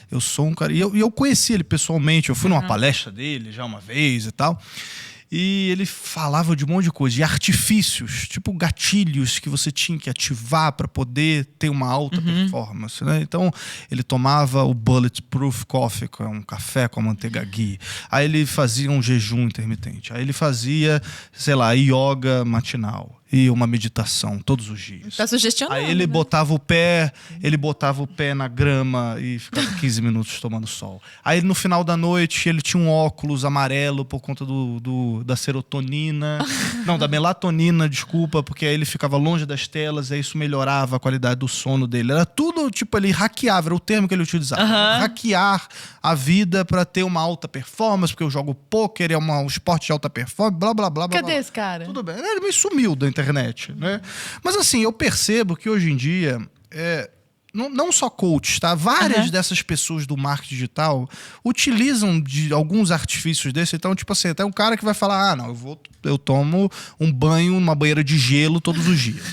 eu sou um cara... E eu conheci ele pessoalmente, eu fui numa palestra dele já uma vez e tal... E ele falava de um monte de coisa, de artifícios, tipo gatilhos que você tinha que ativar para poder ter uma alta performance, né? Então, ele tomava o Bulletproof Coffee, que é um café com a manteiga ghee. Aí ele fazia um jejum intermitente. Aí ele fazia, sei lá, yoga matinal. E uma meditação todos os dias. Tá sugestionando. Aí ele botava o pé na grama e ficava 15 minutos tomando sol. Aí no final da noite ele tinha um óculos amarelo por conta da serotonina. Não, da melatonina, desculpa, porque aí ele ficava longe das telas e aí isso melhorava a qualidade do sono dele. Era tudo, tipo, ele hackeava, era o termo que ele utilizava. Hackear a vida pra ter uma alta performance, porque eu jogo pôquer, é um esporte de alta performance, blá, blá, blá. Cadê esse cara? Tudo bem. Ele me sumiu da internet, né? Mas assim, eu percebo que hoje em dia, não só coaches, tá? Várias dessas pessoas do marketing digital utilizam de alguns artifícios desses. Então, tipo assim, tem um cara que vai falar, eu tomo um banho numa banheira de gelo todos os dias.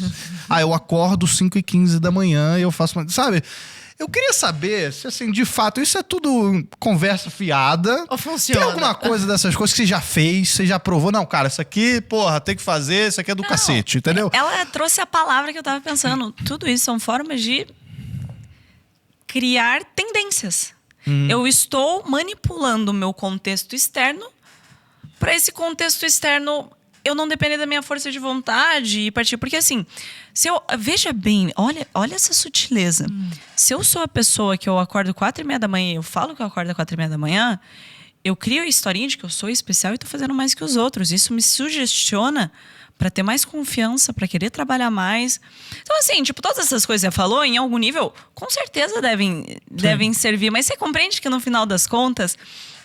Eu acordo 5h15 da manhã e eu faço uma... Sabe? Eu queria saber se, assim, de fato, isso é tudo conversa fiada. Ou funciona? Tem alguma coisa dessas coisas que você já fez, você já provou? Não, cara, isso aqui, porra, tem que fazer, isso aqui é do cacete, entendeu? Ela trouxe a palavra que eu tava pensando. Tudo isso são formas de criar tendências. Eu estou manipulando o meu contexto externo para esse contexto externo eu não depender da minha força de vontade e partir. Porque assim, veja bem, olha essa sutileza. Se eu sou a pessoa que eu acordo 4h30 da manhã e eu falo que eu acordo 4h30 da manhã, eu crio a historinha de que eu sou especial e tô fazendo mais que os outros. Isso me sugestiona para ter mais confiança, para querer trabalhar mais. Então, assim, tipo, todas essas coisas que você falou, em algum nível, com certeza devem servir. Mas você compreende que no final das contas,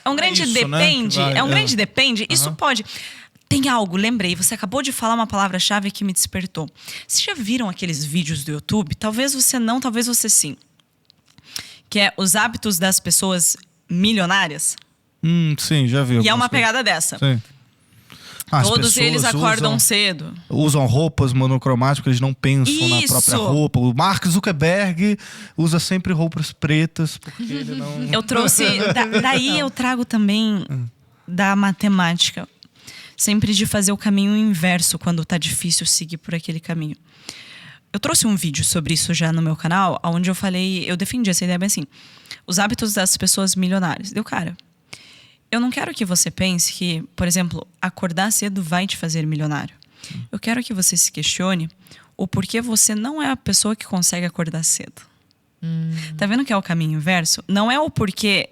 é um grande depende. Né? É um grande depende. Isso pode... Tem algo, lembrei, você acabou de falar uma palavra-chave que me despertou. Vocês já viram aqueles vídeos do YouTube? Talvez você não, talvez você sim. Que é os hábitos das pessoas milionárias. Sim, já vi. E é uma pegada dessa. Sim. Todos eles acordam cedo. Usam roupas monocromáticas, eles não pensam na própria roupa. O Mark Zuckerberg usa sempre roupas pretas, porque ele não... Eu trouxe... daí eu trago também da matemática. sempre de fazer o caminho inverso quando tá difícil seguir por aquele caminho. Eu trouxe um vídeo sobre isso já no meu canal, onde eu defendi essa ideia bem assim. Os hábitos das pessoas milionárias. Cara, eu não quero que você pense que, por exemplo, acordar cedo vai te fazer milionário. Eu quero que você se questione o porquê você não é a pessoa que consegue acordar cedo. Tá vendo que é o caminho inverso? Não é o porquê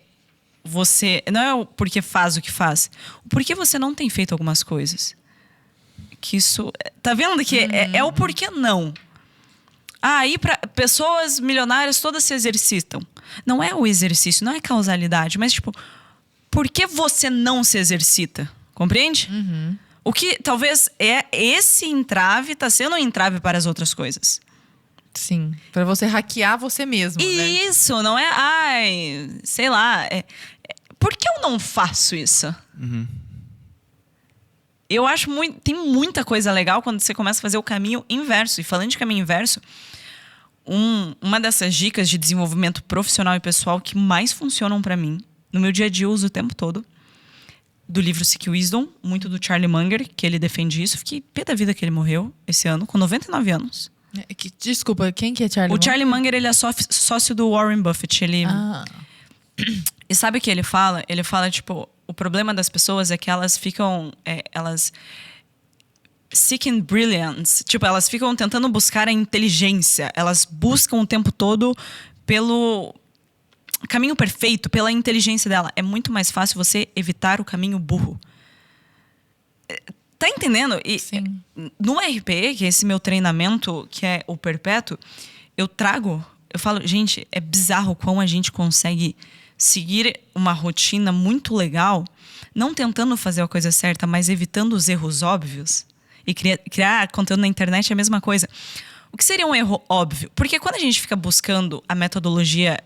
não é o porquê faz o que faz. O porquê você não tem feito algumas coisas. Que isso... Tá vendo que é o porquê não. Aí para pessoas milionárias todas se exercitam. Não é o exercício, não é causalidade, mas tipo, por que você não se exercita? Compreende? O que talvez esse entrave está sendo um entrave para as outras coisas. Sim, para você hackear você mesmo, né? Isso, não é, sei lá, por que eu não faço isso? Eu acho tem muita coisa legal quando você começa a fazer o caminho inverso. E falando de caminho inverso, uma dessas dicas de desenvolvimento profissional e pessoal que mais funcionam para mim, no meu dia a dia eu uso o tempo todo, do livro Seek Wisdom, muito do Charlie Munger, que ele defende isso. Fiquei pé da vida que ele morreu esse ano, com 99 anos. Desculpa, quem que é Charlie Munger? O Charlie Munger, ele é sócio do Warren Buffett. E sabe o que ele fala? Ele fala, tipo, o problema das pessoas é que elas ficam... elas seeking brilliance. Tipo, elas ficam tentando buscar a inteligência. Elas buscam o tempo todo pelo caminho perfeito, pela inteligência dela. É muito mais fácil você evitar o caminho burro. Tá entendendo? E Sim. No RPE, que é esse meu treinamento, que é o Perpétuo, eu falo, gente, é bizarro como a gente consegue seguir uma rotina muito legal, não tentando fazer a coisa certa, mas evitando os erros óbvios. E criar conteúdo na internet é a mesma coisa. O que seria um erro óbvio? Porque quando a gente fica buscando a metodologia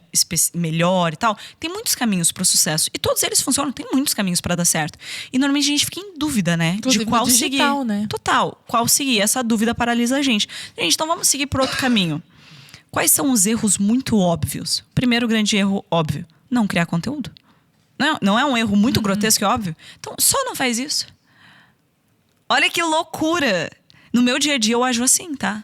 melhor e tal, tem muitos caminhos para o sucesso. E todos eles funcionam, tem muitos caminhos para dar certo. E normalmente a gente fica em dúvida, né? Inclusive de qual digital, seguir. Né? Total. Qual seguir? Essa dúvida paralisa a gente. Gente, então vamos seguir por outro caminho. Quais são os erros muito óbvios? Primeiro grande erro óbvio. Não criar conteúdo. Não é um erro muito grotesco e óbvio? Então só não faz isso. Olha que loucura. No meu dia a dia eu ajo assim, tá?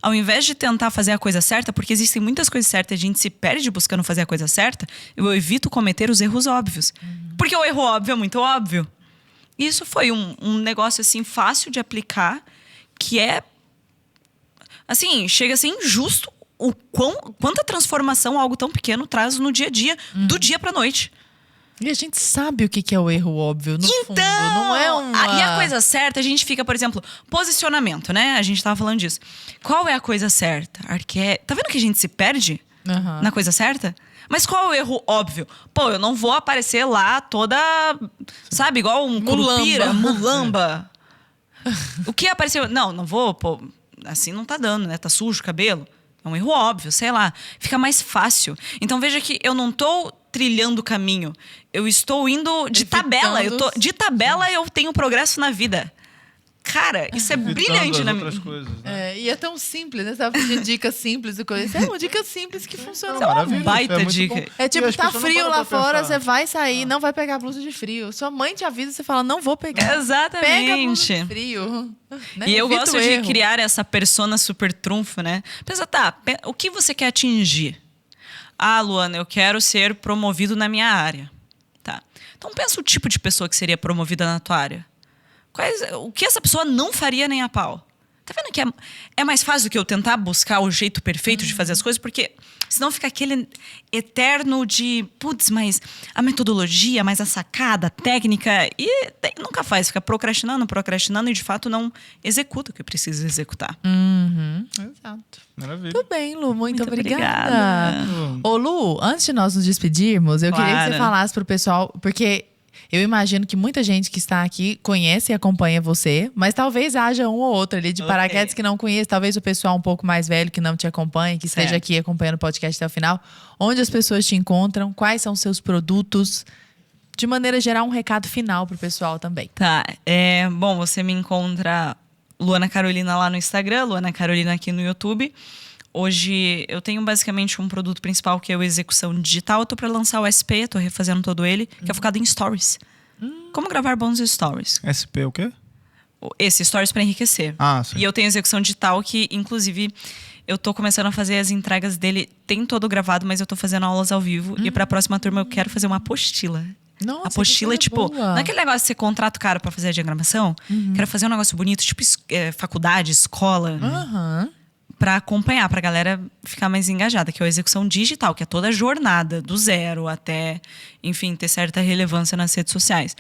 Ao invés de tentar fazer a coisa certa, porque existem muitas coisas certas, a gente se perde buscando fazer a coisa certa, eu evito cometer os erros óbvios. Porque o erro óbvio é muito óbvio. E isso foi um negócio, assim, fácil de aplicar, que é... Assim, chega a ser injusto quanta transformação algo tão pequeno traz no dia a dia, do dia pra noite. E a gente sabe o que é o erro óbvio, no fundo. Não é E a coisa certa, a gente fica, por exemplo, posicionamento, né? A gente tava falando disso. Qual é a coisa certa? Tá vendo que a gente se perde na coisa certa? Mas qual é o erro óbvio? Pô, eu não vou aparecer lá toda, sabe, igual um curupira, mulamba. O que apareceu? Não vou, pô, assim não tá dando, né? Tá sujo o cabelo. É um erro óbvio, sei lá. Fica mais fácil. Então veja que eu não tô trilhando o caminho. Eu estou indo de tabela. De tabela eu tenho progresso na vida. Cara, isso é brilhante na minha... E é tão simples, né? Você tava pedindo dicas simples e coisas. É uma dica simples que funciona. É uma baita dica. É tipo, tá frio lá fora, você vai sair, não vai pegar blusa de frio. Sua mãe te avisa, você fala, não vou pegar. Exatamente. Pega a blusa de frio. Né? E eu gosto de criar essa persona super trunfo, né? Pensa, o que você quer atingir? Ah, Luana, eu quero ser promovido na minha área. Tá. Então pensa o tipo de pessoa que seria promovida na tua área. O que essa pessoa não faria nem a pau? Tá vendo que é mais fácil do que eu tentar buscar o jeito perfeito de fazer as coisas? Porque senão fica aquele eterno de... Putz, mas a metodologia, mas a sacada, a técnica... E nunca faz. Fica procrastinando e de fato não executa o que precisa executar. Exato. Maravilha. Tudo bem, Lu. Muito obrigada. Ô, Lu, antes de nós nos despedirmos, eu queria que você falasse pro pessoal... Porque... Eu imagino que muita gente que está aqui conhece e acompanha você, mas talvez haja um ou outro ali de paraquedas que não conhece, talvez o pessoal um pouco mais velho que não te acompanha, que esteja aqui acompanhando o podcast até o final. Onde as pessoas te encontram? Quais são os seus produtos? De maneira geral, um recado final pro pessoal também. Tá. Bom, você me encontra Luana Carolina lá no Instagram, Luana Carolina aqui no YouTube. Hoje eu tenho basicamente um produto principal que é o Execução Digital. Eu tô para lançar o SP, tô refazendo todo ele, que é focado em stories. Como gravar bons stories. SP o quê? Esse, Stories para enriquecer. Sim. E eu tenho execução digital que, inclusive, eu tô começando a fazer as entregas dele. Tem todo gravado, mas eu tô fazendo aulas ao vivo. E pra próxima turma eu quero fazer uma apostila. Nossa, a apostila é tipo... boa. Não é aquele negócio de você contrata o cara pra fazer a diagramação? Quero fazer um negócio bonito, tipo faculdade, escola. Pra acompanhar, pra galera ficar mais engajada. Que é a execução digital, que é toda a jornada, do zero até, enfim, ter certa relevância nas redes sociais.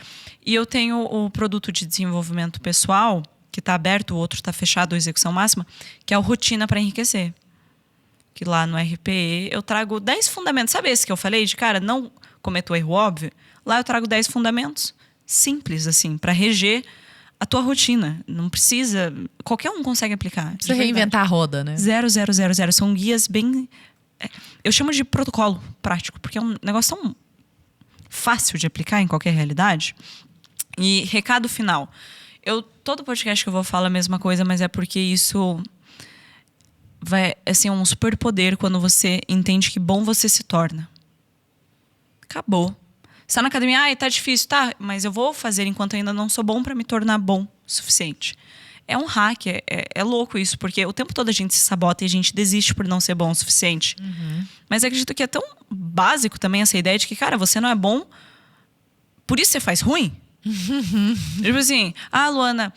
E eu tenho o produto de desenvolvimento pessoal, que tá aberto, o outro tá fechado, a execução máxima, que é o Rotina para Enriquecer. Que lá no RPE eu trago 10 fundamentos. Sabe esse que eu falei? De, cara, não cometa o erro óbvio. Lá eu trago 10 fundamentos simples, assim, para reger a tua rotina. Não precisa... Qualquer um consegue aplicar. Você reinventar a roda, né? 0. São guias bem... Eu chamo de protocolo prático, porque é um negócio tão fácil de aplicar em qualquer realidade. E recado final. Todo podcast que eu vou falar a mesma coisa, mas é porque isso assim, é um superpoder quando você entende que bom você se torna. Acabou. Você tá na academia, tá difícil, tá, mas eu vou fazer enquanto ainda não sou bom para me tornar bom o suficiente. É um hack, é louco isso, porque o tempo todo a gente se sabota e a gente desiste por não ser bom o suficiente. Mas eu acredito que é tão básico também essa ideia de que, cara, você não é bom, por isso você faz ruim. Tipo assim, Luana,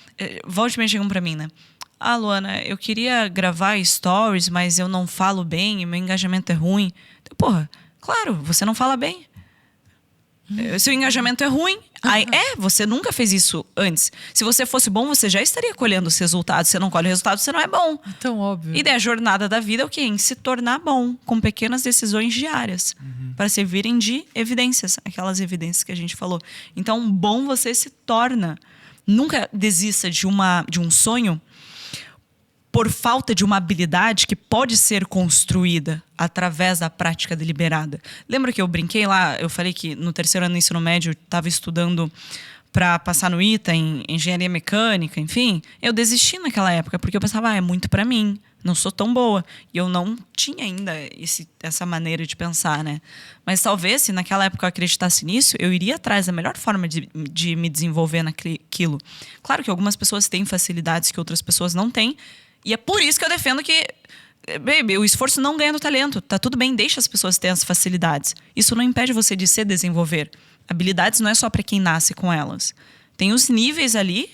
volte e meia chegam pra mim, né? Luana, eu queria gravar stories, mas eu não falo bem e meu engajamento é ruim. Então, porra, claro, você não fala bem. Seu engajamento é ruim. Você nunca fez isso antes. Se você fosse bom, você já estaria colhendo os resultados. Se você não colhe o resultado, você não é bom. Tão óbvio. E daí a jornada da vida é o quê? Em se tornar bom, com pequenas decisões diárias. Para servirem de evidências. Aquelas evidências que a gente falou. Então, bom você se torna. Nunca desista de um sonho por falta de uma habilidade que pode ser construída através da prática deliberada. Lembra que eu brinquei lá? Eu falei que no 3º ano do ensino médio eu estava estudando para passar no ITA em engenharia mecânica, enfim. Eu desisti naquela época porque eu pensava, é muito para mim, não sou tão boa. E eu não tinha ainda essa maneira de pensar, né? Mas talvez, se naquela época eu acreditasse nisso, eu iria atrás da melhor forma de me desenvolver naquilo. Claro que algumas pessoas têm facilidades que outras pessoas não têm. E é por isso que eu defendo que, baby, o esforço não ganha do talento. Tá tudo bem, deixa as pessoas terem as facilidades. Isso não impede você de se desenvolver. Habilidades não é só para quem nasce com elas. Tem os níveis ali,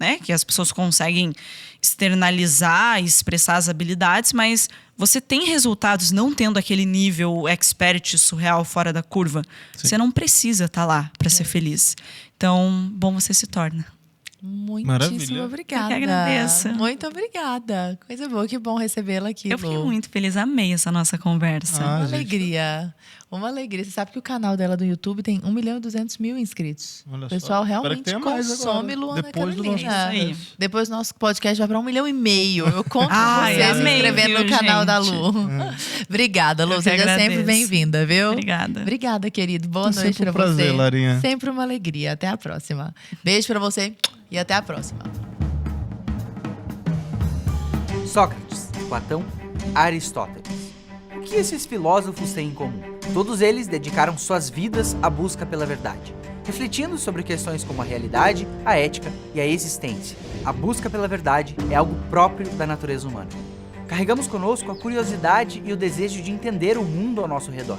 né, que as pessoas conseguem externalizar e expressar as habilidades, mas você tem resultados não tendo aquele nível expert surreal fora da curva. Sim. Você não precisa estar lá para ser feliz. Então, bom você se torna. Muitíssimo obrigada. Eu que agradeço. Muito obrigada. Coisa boa, que bom recebê-la aqui, Eu fiquei muito feliz, amei essa nossa conversa. Uma alegria. Uma alegria. Você sabe que o canal dela do YouTube tem 1.200.000 inscritos. Olha o pessoal só. Realmente consome Luana Carolina. Depois do nosso podcast vai para 1,5 milhão. Eu conto vocês se inscrevendo no canal da Lu. Obrigada, Lu. Seja sempre bem-vinda, viu? Obrigada. Obrigada, querido. Boa noite para você. Prazer, Larinha. Sempre uma alegria. Até a próxima. Beijo para você e até a próxima. Sócrates, Platão, Aristóteles. O que esses filósofos têm em comum? Todos eles dedicaram suas vidas à busca pela verdade, refletindo sobre questões como a realidade, a ética e a existência. A busca pela verdade é algo próprio da natureza humana. Carregamos conosco a curiosidade e o desejo de entender o mundo ao nosso redor.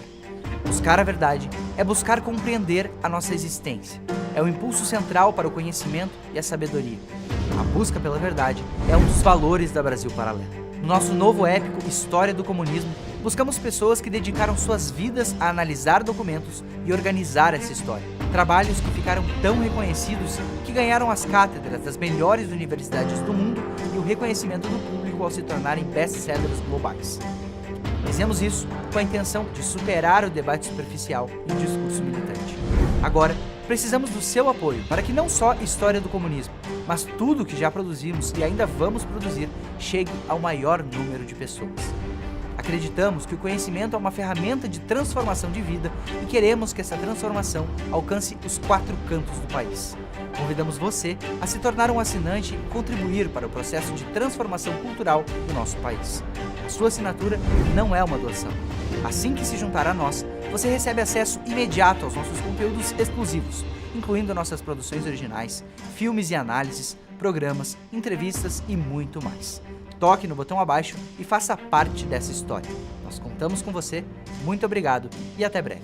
Buscar a verdade é buscar compreender a nossa existência. É o impulso central para o conhecimento e a sabedoria. A busca pela verdade é um dos valores da Brasil Paralelo. No nosso novo épico História do Comunismo, buscamos pessoas que dedicaram suas vidas a analisar documentos e organizar essa história. Trabalhos que ficaram tão reconhecidos que ganharam as cátedras das melhores universidades do mundo e o reconhecimento do público ao se tornarem best-sellers globais. Fizemos isso com a intenção de superar o debate superficial e o discurso militante. Agora, precisamos do seu apoio para que não só História do Comunismo, mas tudo que já produzimos e ainda vamos produzir chegue ao maior número de pessoas. Acreditamos que o conhecimento é uma ferramenta de transformação de vida e queremos que essa transformação alcance os 4 cantos do país. Convidamos você a se tornar um assinante e contribuir para o processo de transformação cultural do nosso país. A sua assinatura não é uma doação. Assim que se juntar a nós, você recebe acesso imediato aos nossos conteúdos exclusivos, incluindo nossas produções originais, filmes e análises, programas, entrevistas e muito mais. Toque no botão abaixo e faça parte dessa história. Nós contamos com você, muito obrigado e até breve.